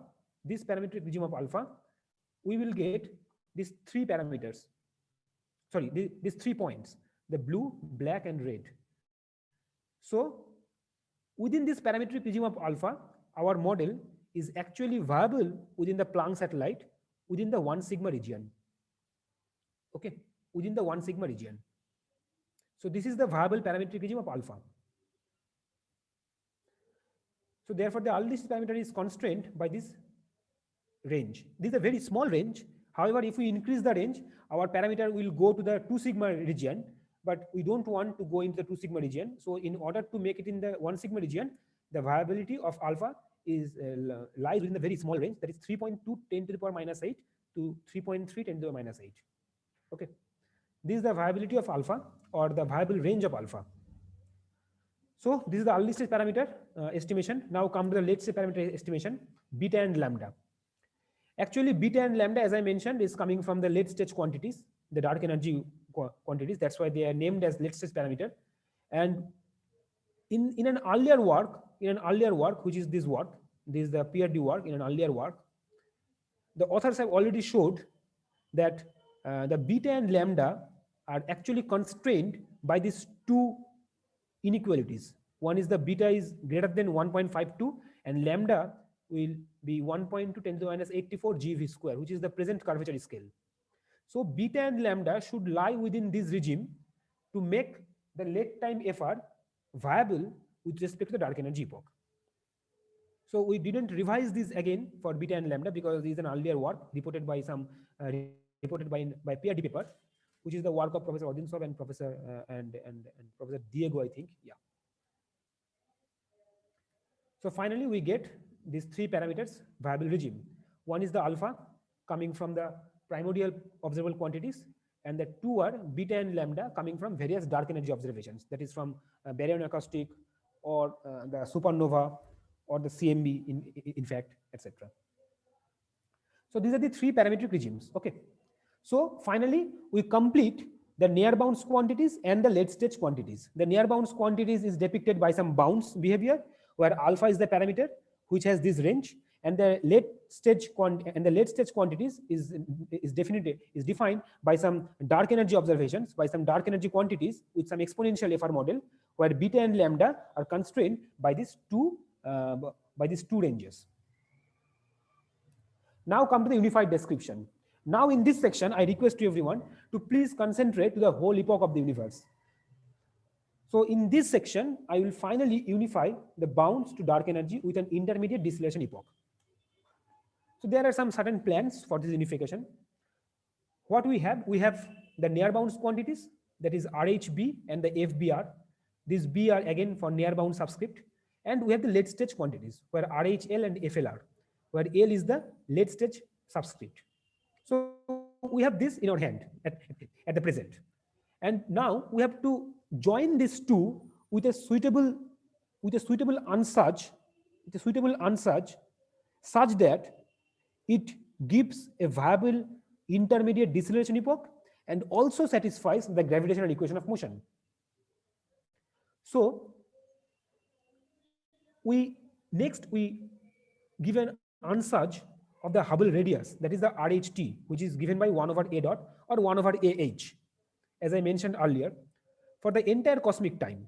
we will get these 3 parameters. Sorry, these 3 points, the blue, black, and red. So within this parametric regime of alpha, our model is actually viable within the Planck satellite within the 1 sigma region. Okay, within the 1 sigma region. So this is the viable parametric regime of alpha. So therefore, the Aldis parameter is constrained by this range. This is a very small range. However, if we increase the range, our parameter will go to the 2 sigma region, but we don't want to go into the 2 sigma region. So in order to make it in the 1 sigma region, the viability of alpha is lies within the very small range, that is 3.2 10 to the power minus 8 to 3.3 10 to the minus 8. Okay, this is the viability of alpha, or the viable range of alpha. So this is the early stage parameter estimation. Now come to the late stage parameter estimation, beta and lambda. Actually, beta and lambda, as I mentioned, is coming from the late stage quantities, the dark energy quantities. That's why they are named as late stage parameter. And in an earlier work, which is this work, this is the PhD work, in an earlier work, the authors have already showed that the beta and lambda are actually constrained by these 2 inequalities. One is the beta is greater than 1.52, and lambda will be 1.2 10 to the minus 84 GeV square, which is the present curvature scale. So beta and lambda should lie within this regime to make the late time FR viable with respect to the dark energy epoch. So we didn't revise this again for beta and lambda because this is an earlier work reported by some by PhD paper, which is the work of Professor Odinsov and Professor and Professor Diego, I think. Yeah. So finally, we get these 3 parameters viable regime. One is the alpha coming from the primordial observable quantities, and the 2 are beta and lambda coming from various dark energy observations, that is from baryon acoustic or the supernova or the CMB in fact, etc. So these are the 3 parametric regimes. Okay. So finally, we complete the near bounds quantities and the late stage quantities. The near bounds quantities is depicted by some bounds behavior, where alpha is the parameter which has this range, and the late stage quantities is defined by some dark energy observations, by some dark energy quantities with some exponential FR model, where beta and lambda are constrained by these two ranges. Now come to the unified description. Now in this section, I request to everyone to please concentrate to the whole epoch of the universe. So in this section, I will finally unify the bounds to dark energy with an intermediate deceleration epoch. So there are some certain plans for this unification. What we have the near bounds quantities, that is RHB and the FBR. These B are again for near bound subscript. And we have the late stage quantities, where RHL and FLR, where L is the late stage subscript. So we have this in our hand at the present. And now we have to join these two with a suitable unsage such that it gives a viable intermediate deceleration epoch and also satisfies the gravitational equation of motion. So we give an unsage of the Hubble radius, that is the RHT, which is given by 1 over A dot or 1 over AH, as I mentioned earlier, for the entire cosmic time.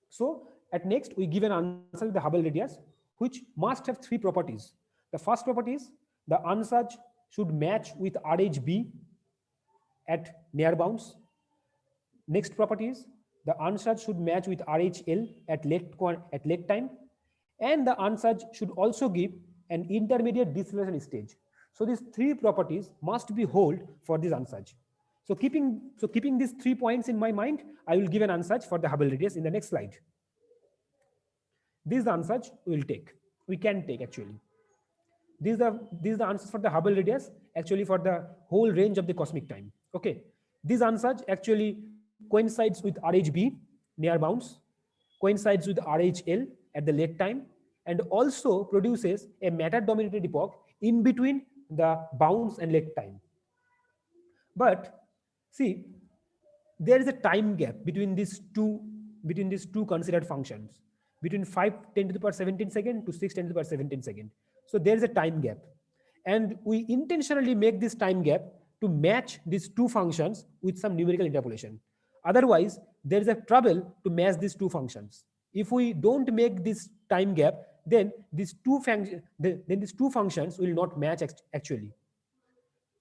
So at next, we give an answer to the Hubble radius, which must have 3 properties. The first property is the unsage should match with RHB at near bounds. Next property is the unsage should match with RHL at late time, and the unsage should also give an intermediate deceleration stage. So these 3 properties must be hold for this unsage. So keeping these 3 points in my mind, I will give an unsage for the Hubble radius in the next slide. This is the unsage we can take actually. These are the answers for the Hubble radius, actually for the whole range of the cosmic time. Okay, this unsage actually coincides with RHB near bounds, coincides with RHL at the late time, and also produces a matter-dominated epoch in between the bounce and lag time. But see, there is a time gap between these two considered functions, between 5 10 to the power 17 second to 6 10 to the power 17 second. So there is a time gap, and we intentionally make this time gap to match these two functions with some numerical interpolation. Otherwise, there is a trouble to match these two functions. If we don't make this time gap, then these two functions will not match actually.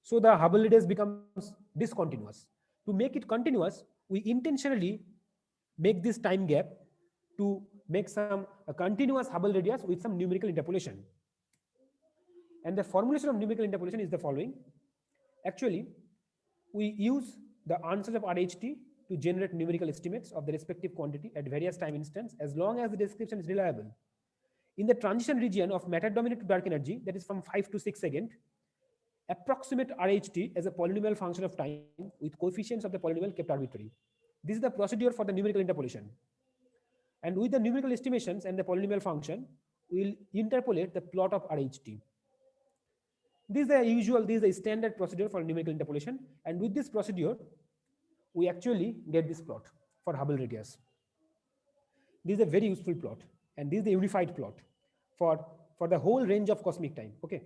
So the Hubble radius becomes discontinuous. To make it continuous, we intentionally make this time gap to make a continuous Hubble radius with some numerical interpolation. And the formulation of numerical interpolation is the following. Actually, we use the answers of RHT to generate numerical estimates of the respective quantity at various time instants, as long as the description is reliable. In the transition region of matter-dominated dark energy, that is from 5 to 6 seconds, approximate RHT as a polynomial function of time with coefficients of the polynomial kept arbitrary. This is the procedure for the numerical interpolation. And with the numerical estimations and the polynomial function, we will interpolate the plot of RHT. This is the standard procedure for numerical interpolation. And with this procedure, we actually get this plot for Hubble radius. This is a very useful plot. And this is the unified plot for the whole range of cosmic time. Okay,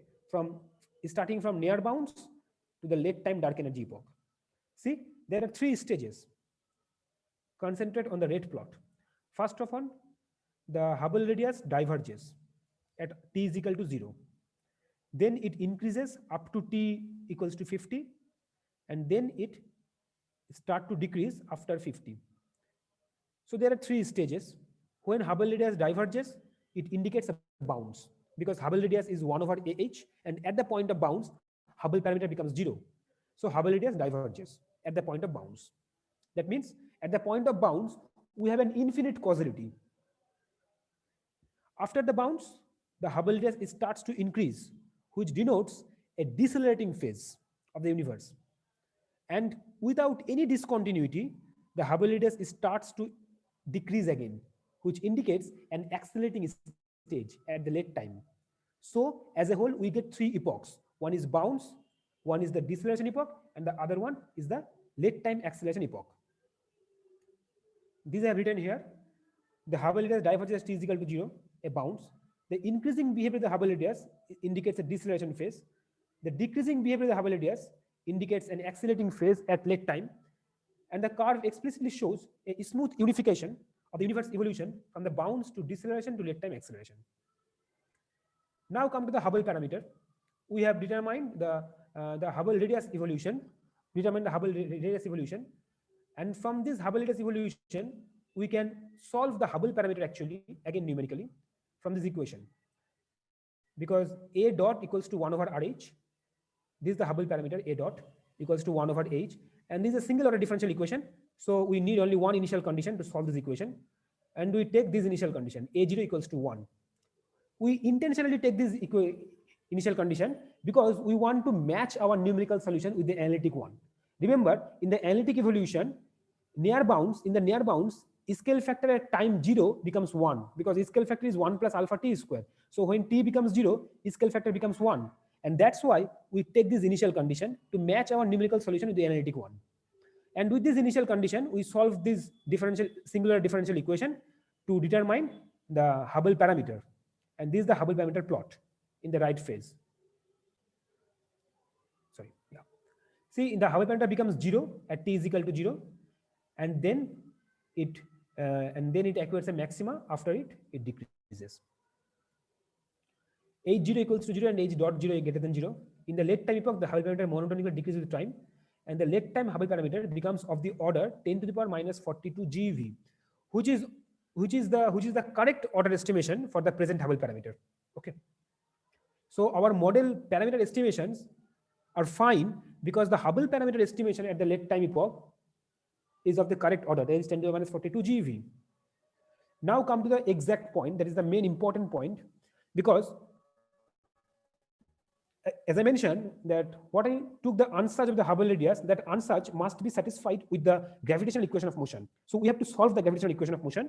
starting from near bounce to the late time dark energy epoch. See, there are 3 stages. Concentrate on the red plot. First of all, the Hubble radius diverges at t is equal to 0. Then it increases up to t equals to 50, and then it start to decrease after 50. So there are 3 stages. When Hubble radius diverges, it indicates a bounce, because Hubble radius is 1 over ah, and at the point of bounce, Hubble parameter becomes 0. So Hubble radius diverges at the point of bounce. That means at the point of bounce, we have an infinite causality. After the bounce, the Hubble radius starts to increase, which denotes a decelerating phase of the universe. And without any discontinuity, the Hubble radius starts to decrease again, which indicates an accelerating stage at the late time. So as a whole, we get 3 epochs. One is bounce, one is the deceleration epoch, and the other one is the late time acceleration epoch. These are written here. The Hubble radius diverges t is equal to 0, a bounce. The increasing behavior of the Hubble radius indicates a deceleration phase. The decreasing behavior of the Hubble radius indicates an accelerating phase at late time. And the curve explicitly shows a smooth unification of the universe evolution from the bounce to deceleration to late time acceleration. Now come to the Hubble parameter. We have determined the Hubble radius evolution, and from this Hubble radius evolution, we can solve the Hubble parameter actually, again numerically, from this equation. Because A dot equals to 1 over RH. This is the Hubble parameter, A dot equals to 1 over H. And this is a single order differential equation. So we need only one initial condition to solve this equation. And we take this initial condition, A0 equals to 1. We intentionally take this initial condition because we want to match our numerical solution with the analytic one. Remember, in the analytic evolution, in the near bounds, scale factor at time 0 becomes 1, because scale factor is 1 plus alpha t square. So when t becomes 0, scale factor becomes 1. And that's why we take this initial condition to match our numerical solution with the analytic one. And with this initial condition, we solve this singular differential equation to determine the Hubble parameter. And this is the Hubble parameter plot in the right phase. Sorry, yeah. See, the Hubble parameter becomes 0 at t is equal to 0, and then it acquires a maxima. After it decreases. H0 equals to 0 and H dot 0 is greater than 0. In the late time epoch, the Hubble parameter monotonically decreases with time, and the late time Hubble parameter becomes of the order 10 to the power minus 42 GeV, which is the correct order estimation for the present Hubble parameter. Okay. So our model parameter estimations are fine because the Hubble parameter estimation at the late time epoch is of the correct order, that is 10 to the minus 42 GeV. Now come to the exact point, that is the main important point, because as I mentioned, that what I took the unsuch of the Hubble radius, that unsuch must be satisfied with the gravitational equation of motion. So we have to solve the gravitational equation of motion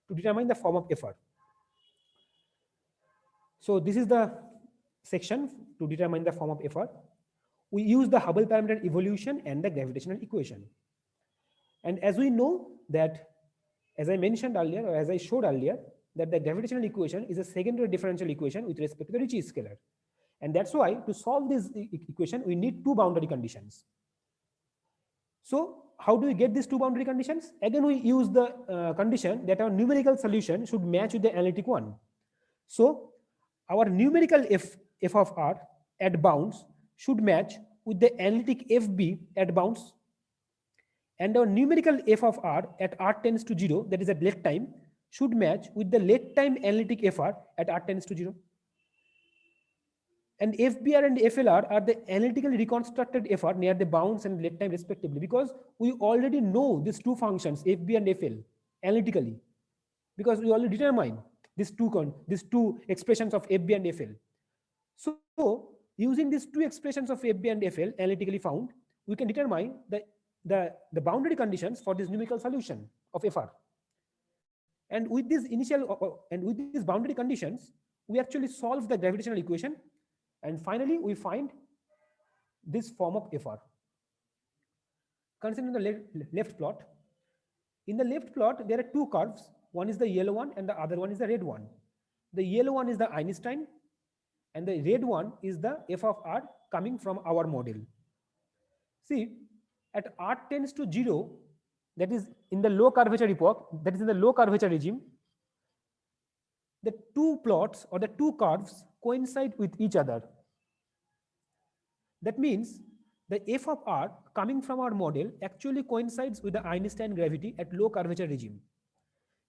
to determine the form of effort. So this is the section to determine the form of FR. We use the Hubble parameter evolution and the gravitational equation. And as we know that, as I mentioned earlier, or as I showed earlier, that the gravitational equation is a secondary differential equation with respect to the Ricci scalar. And that's why to solve this equation, we need two boundary conditions. So how do we get these two boundary conditions? Again, we use the condition that our numerical solution should match with the analytic one. So our numerical f of r at bounds should match with the analytic fb at bounds, and our numerical f of r at r tends to 0, that is at late time, should match with the late time analytic fr at r tends to 0. And FBR and FLR are the analytically reconstructed FR near the bounds and late time respectively, because we already know these two functions, FB and FL, analytically, because we already determine these two expressions of FB and FL. So using these two expressions of FB and FL analytically found, we can determine the boundary conditions for this numerical solution of FR. And with these boundary conditions, we actually solve the gravitational equation. And finally, we find this form of FR. Considering the left plot, in the left plot, there are two curves. One is the yellow one and the other one is the red one. The yellow one is the Einstein and the red one is the f of r coming from our model. See, at r tends to 0, that is in the low curvature epoch, that is in the low curvature regime, the two plots or the two curves coincide with each other. That means the f of r coming from our model actually coincides with the Einstein gravity at low curvature regime.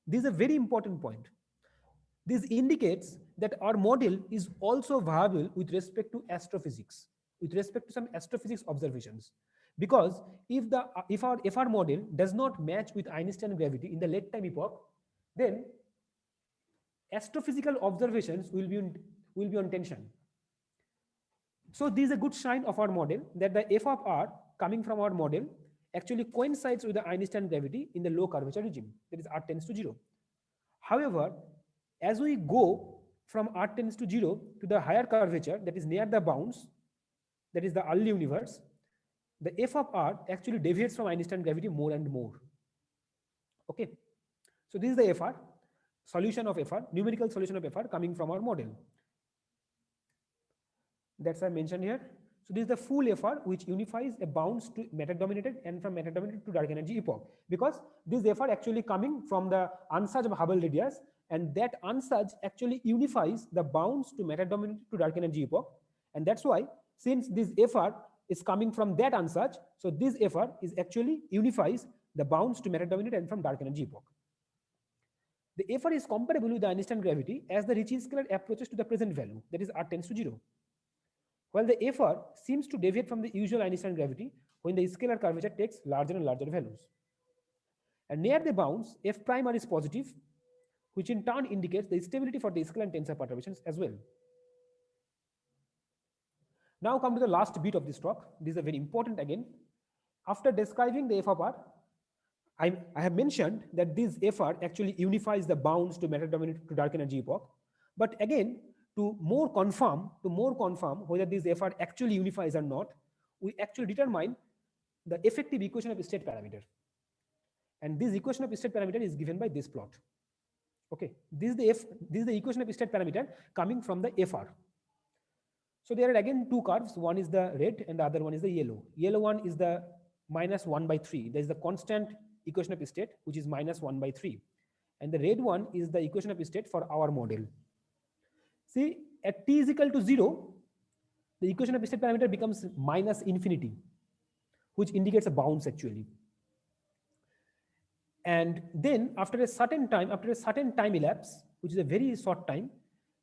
This is a very important point. This indicates that our model is also viable with respect to astrophysics, with respect to some astrophysics observations. Because if our model does not match with Einstein gravity in the late time epoch, then astrophysical observations will be on tension. So this is a good sign of our model that the f of r coming from our model actually coincides with the Einstein gravity in the low curvature regime, that is r tends to 0. However, as we go from r tends to 0 to the higher curvature, that is near the bounds, that is the early universe, the f of r actually deviates from Einstein gravity more and more. Okay, so this is the FR, solution of FR, numerical solution of FR coming from our model. That's I mentioned here. So this is the full FR which unifies a bounds to matter dominated and from matter dominated to dark energy epoch, because this FR actually coming from the ansatz of Hubble radius, and that ansatz actually unifies the bounds to matter dominated to dark energy epoch. And that's why, since this FR is coming from that ansatz, so this FR is actually unifies the bounds to matter dominated and from dark energy epoch. The FR is comparable with the Einstein gravity as the Ricci scalar approaches to the present value, that is r tends to 0. While the FR seems to deviate from the usual Einstein gravity when the scalar curvature takes larger and larger values. And near the bounds, f prime r is positive, which in turn indicates the stability for the scalar and tensor perturbations as well. Now come to the last bit of this talk. This is a very important again. After describing the f of r, I have mentioned that this FR actually unifies the bounds to matter dominated to dark energy epoch. But again, to more confirm whether this FR actually unifies or not, we actually determine the effective equation of state parameter. And this equation of state parameter is given by this plot. Okay, this is the equation of state parameter coming from the FR. So there are again two curves. One is the red and the other one is the yellow. Yellow one is the -1/3. There is the constant equation of state, which is -1/3. And the red one is the equation of state for our model. See, at t is equal to 0, the equation of state parameter becomes -infinity, which indicates a bounce actually. And then after a certain time elapse, which is a very short time,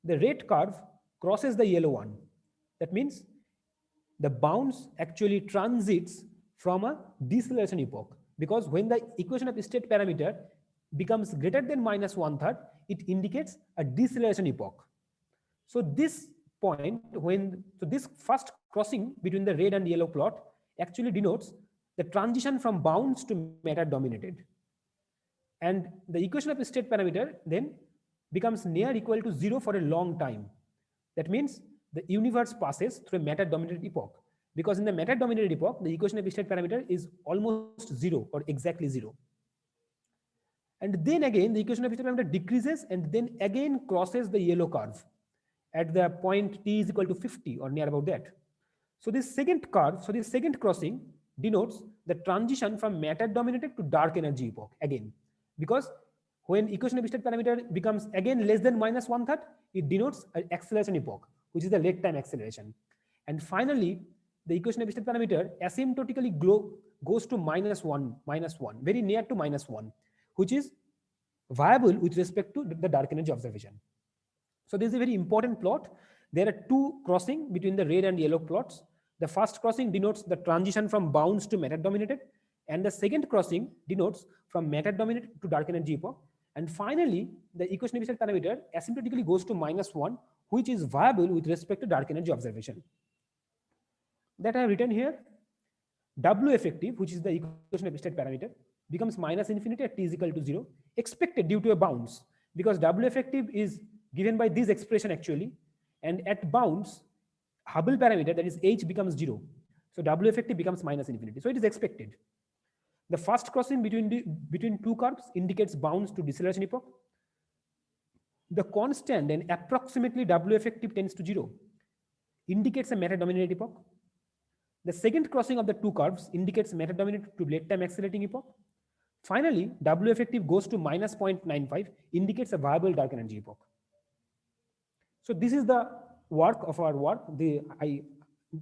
the red curve crosses the yellow one. That means the bounce actually transits from a deceleration epoch, because when the equation of state parameter becomes greater than -1/3, it indicates a deceleration epoch. So this point, this first crossing between the red and yellow plot actually denotes the transition from bounds to matter dominated. And the equation of state parameter then becomes near equal to 0 for a long time. That means the universe passes through a matter-dominated epoch. Because in the matter-dominated epoch, the equation of state parameter is almost zero or exactly zero. And then again, the equation of state parameter decreases and then again crosses the yellow curve at the point t is equal to 50 or near about that. So this second curve, so this second crossing denotes the transition from matter-dominated to dark energy epoch again. Because when equation of state parameter becomes again less than minus one third, it denotes an acceleration epoch, which is the late time acceleration. And finally, the equation of state parameter asymptotically goes to minus one, very near to minus one, which is viable with respect to the dark energy observation. So this is a very important plot. There are two crossing between the red and yellow plots. The first crossing denotes the transition from bounds to matter dominated, and the second crossing denotes from matter dominated to dark energy epoch. And finally, the equation of state parameter asymptotically goes to minus one, which is viable with respect to dark energy observation. That I have written here. W effective, which is the equation of state parameter, becomes minus infinity at t is equal to 0, expected due to a bounds, because W effective is given by this expression actually, and at bounds, Hubble parameter, that is h, becomes 0. So W effective becomes minus infinity. So it is expected. The first crossing between two curves indicates bounds to deceleration epoch. The constant and approximately W effective tends to 0 indicates a matter-dominated epoch. The second crossing of the two curves indicates matter-dominated to late-time accelerating epoch. Finally, W effective goes to minus 0.95, indicates a viable dark energy epoch. So this is the work of our work. This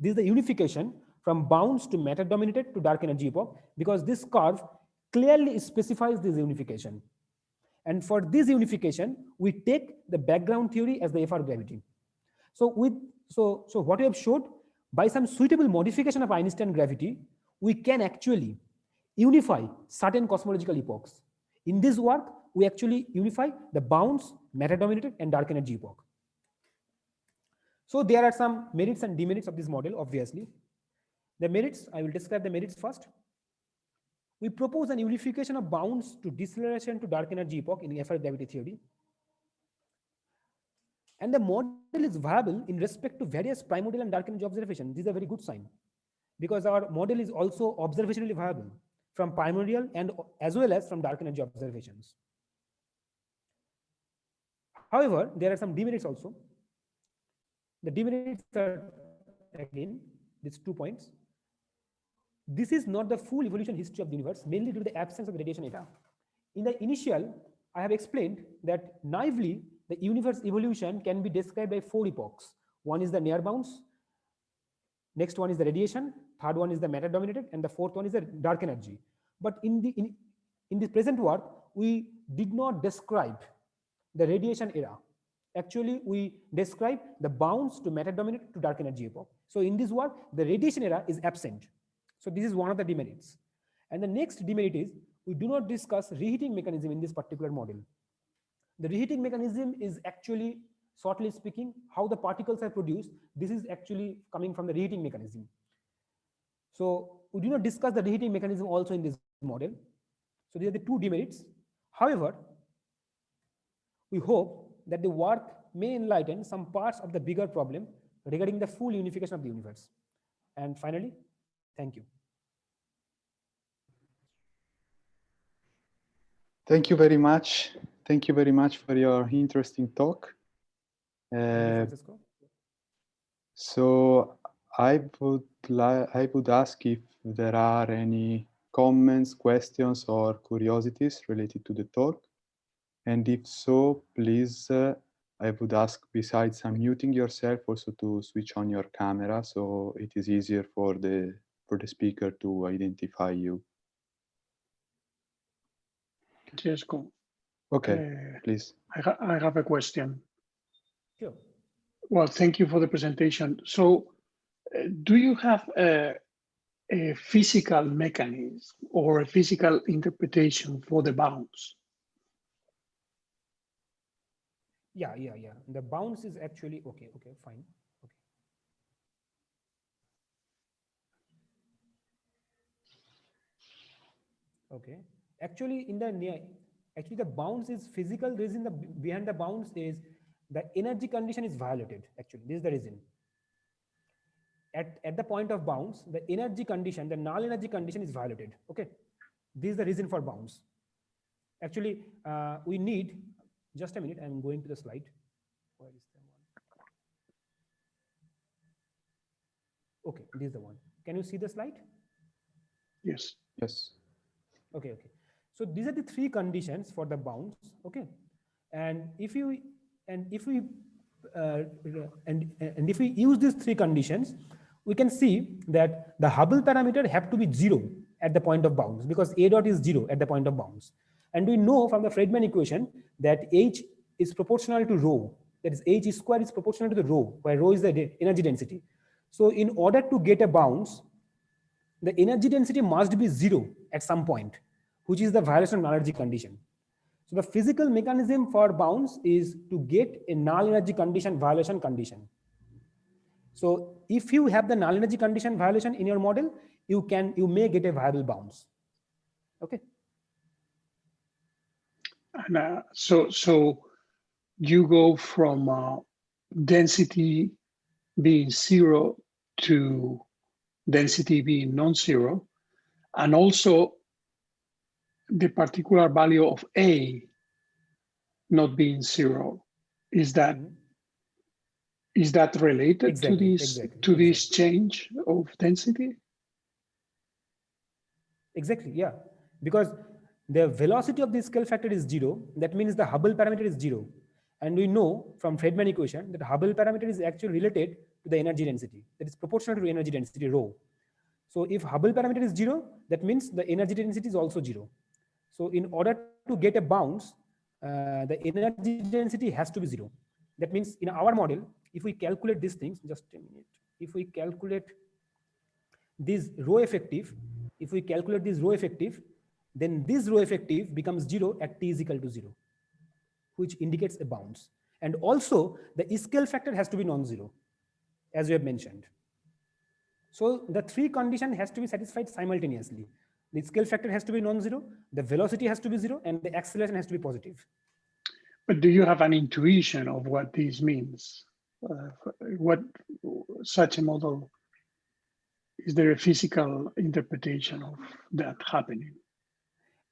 is the unification from bounds to matter-dominated to dark energy epoch, because this curve clearly specifies this unification. And for this unification, we take the background theory as the FR gravity. So what we have showed, by some suitable modification of Einstein gravity, we can actually unify certain cosmological epochs. In this work, we actually unify the bounds, matter-dominated, and dark energy epoch. So there are some merits and demerits of this model, obviously. The merits, I will describe the merits first. We propose an unification of bounds to deceleration to dark energy epoch in FR gravity theory. And the model is viable in respect to various primordial and dark energy observations. This is a very good sign, because our model is also observationally viable from primordial and as well as from dark energy observations. However, there are some demerits also. The demerits are, again, these 2 points. This is not the full evolution history of the universe, mainly due to the absence of the radiation era. In the initial, I have explained that naively, the universe evolution can be described by 4 epochs. One is the near bounds, next one is the radiation, third one is the matter dominated, and the fourth one is the dark energy. But in the present work, we did not describe the radiation era. Actually, we describe the bounds to matter dominated to dark energy epoch. So in this work, the radiation era is absent. So this is one of the demerits. And the next demerit is we do not discuss reheating mechanism in this particular model. The reheating mechanism is actually, shortly speaking, how the particles are produced. This is actually coming from the reheating mechanism. So we do not discuss the reheating mechanism also in this model. So these are the 2 demerits. However, we hope that the work may enlighten some parts of the bigger problem regarding the full unification of the universe. And finally, thank you. Thank you very much. Thank you very much for your interesting talk. Francisco. So I would ask if there are any comments, questions, or curiosities related to the talk. And if so, please, I would ask, besides unmuting yourself, also to switch on your camera so it is easier for the speaker to identify you. Francesco. Okay, please. I have a question. Sure. Well, thank you for the presentation. So do you have a physical mechanism or a physical interpretation for the bounds? Yeah. The bounds is actually, okay, fine. Okay. Actually, the bounds is physical. Reason behind the bounds is the energy condition is violated. Actually, this is the reason. At the point of bounce, the energy condition, the null energy condition is violated. Okay, this is the reason for bounce. Actually, we need, just a minute, I'm going to the slide. Where is the one? Okay, this is the one. Can you see the slide? Yes. Yes. Okay, okay. So these are the three conditions for the bounce. Okay, and if we use these three conditions, we can see that the Hubble parameter have to be 0 at the point of bounce, because A dot is 0 at the point of bounce. And we know from the Friedmann equation that H is proportional to rho. That is, H square is proportional to the rho, where rho is the energy density. So in order to get a bounce, the energy density must be 0 at some point, which is the violation of null energy condition. So the physical mechanism for bounce is to get a null energy condition violation condition. So if you have the null energy condition violation in your model, you may get a viable bounce. Okay. And so you go from density being 0 to density being non-zero, and also the particular value of A not being 0. Is that related Exactly, to this change of density? Exactly, yeah. Because the velocity of the scale factor is 0. That means the Hubble parameter is 0. And we know from Friedmann equation that Hubble parameter is actually related to the energy density. That is proportional to energy density rho. So if Hubble parameter is 0, that means the energy density is also 0. So in order to get a bounce, the energy density has to be 0. That means in our model, if we calculate these things, just a minute, if we calculate this rho effective, then this rho effective becomes 0 at t is equal to 0, which indicates a bounce. And also the scale factor has to be non-zero, as we have mentioned. So the three conditions has to be satisfied simultaneously. The scale factor has to be non-zero, the velocity has to be 0, and the acceleration has to be positive. But do you have an intuition of what this means? What such a model, is there a physical interpretation of that happening?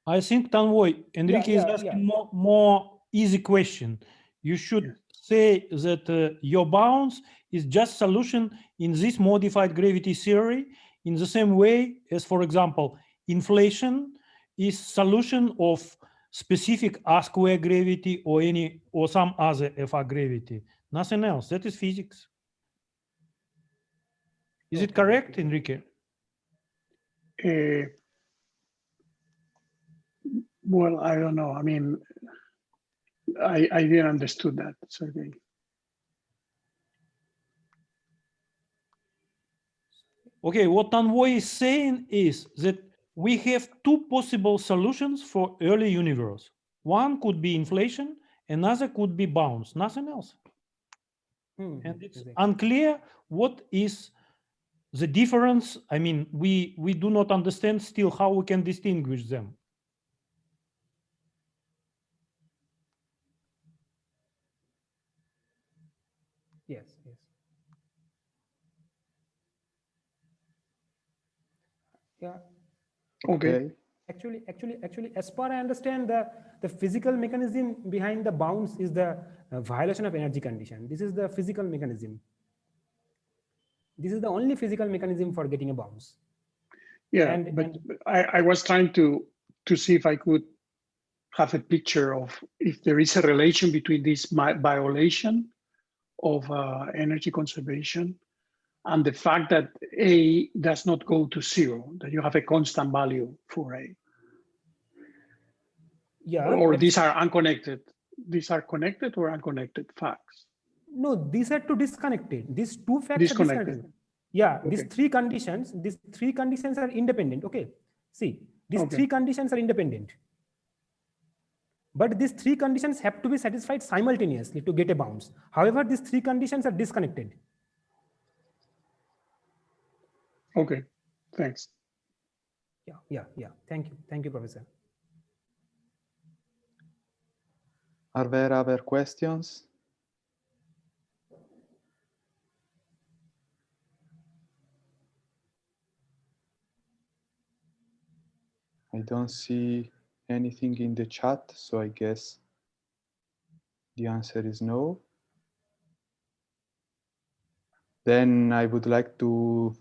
I think, Tanvoy, Enrique is asking more easy question. You should say that your bounce is just solution in this modified gravity theory, in the same way as, for example, inflation is solution of specific R square gravity or some other FR gravity. Nothing else. That is physics. Is it correct, Enrique? Well, I don't know. I mean, I didn't understood that, Sergey. Okay, what Tanvoy is saying is that we have two possible solutions for early universe. One could be inflation, another could be bounce, nothing else. And it's unclear what is the difference. I mean, we do not understand still how we can distinguish them. Yes, yes. Yeah. Okay. Actually, as far as I understand, the physical mechanism behind the bounce is the violation of energy condition. This is the physical mechanism. This is the only physical mechanism for getting a bounce. Yeah, but I was trying to see if I could have a picture of if there is a relation between this violation of energy conservation and the fact that A does not go to 0, that you have a constant value for A. Yeah. Or these are unconnected. These are connected or unconnected facts? No, these are two disconnected. These two facts Disconnected. are disconnected. Yeah, Okay. these three conditions are independent. Okay. See, these three conditions are independent. But these three conditions have to be satisfied simultaneously to get a bounce. However, these three conditions are disconnected. Okay, thanks. Yeah. Thank you, Professor. Are there other questions? don't see anything in the chat, so I guess the answer is no. Then I would like to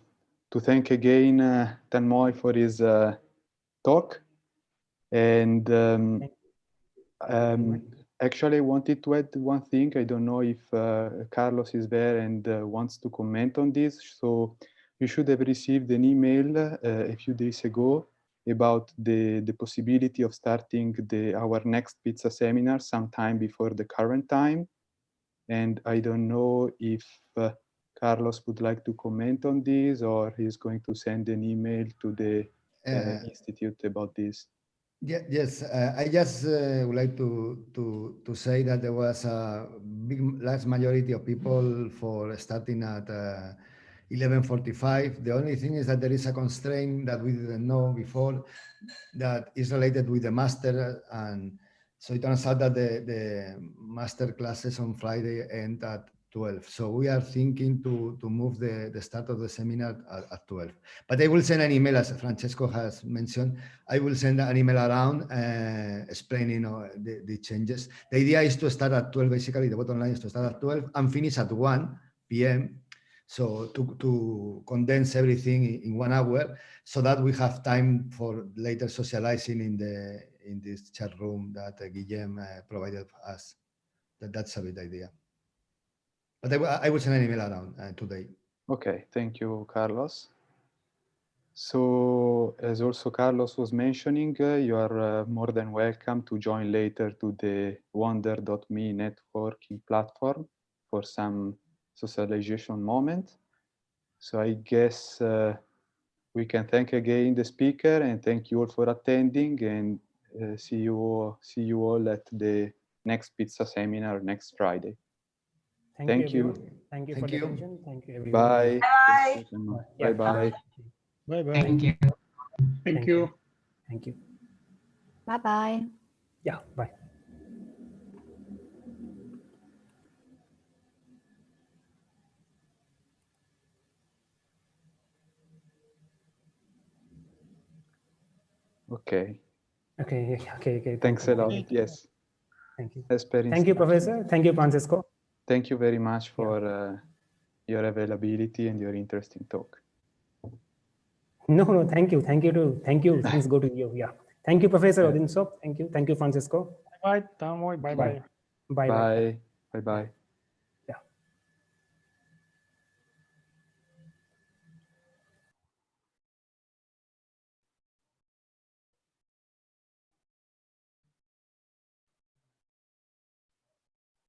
thank again Tanmoy for his talk. And actually, I wanted to add one thing. I don't know if Carlos is there and wants to comment on this. So you should have received an email a few days ago about the possibility of starting our next pizza seminar sometime before the current time. And I don't know if Carlos would like to comment on this, or he's going to send an email to the Institute about this. Yes, I just would like to say that there was a large majority of people for starting at 11:45. The only thing is that there is a constraint that we didn't know before that is related with the master, and so it turns out that the master classes on Friday end at 12. So we are thinking to move the start of the seminar at 12. But I will send an email, as Francesco has mentioned. I will send an email around explaining the changes. The idea is to start at 12, basically. The bottom line is to start at 12 and finish at 1 p.m. So to condense everything in 1 hour, so that we have time for later socializing in this chat room that Guillem provided us. That's a good idea. But I will send an email around today. Okay, thank you, Carlos. So, as also Carlos was mentioning, you are more than welcome to join later to the Wonder.me networking platform for some socialization moment. So I guess we can thank again the speaker and thank you all for attending, and see you all at the next pizza seminar next Friday. Thank you. Thank you for the attention. Thank you, everyone. Bye. Bye. Bye-bye. Bye-bye. Thank you. Thank you. Thank you. Bye-bye. Yeah, bye. Okay. Okay. Thanks a lot. Yes. Thank you. As per Thank you, Professor. Thank you, Francesco. Thank you very much for your availability and your interesting talk. No, thank you. Thank you too. Thank you. Things go to you. Yeah. Thank you, Professor Odinsop. Thank you. Thank you, Francisco. Bye, Tanmoy. Bye-bye. Bye. Bye. Bye-bye.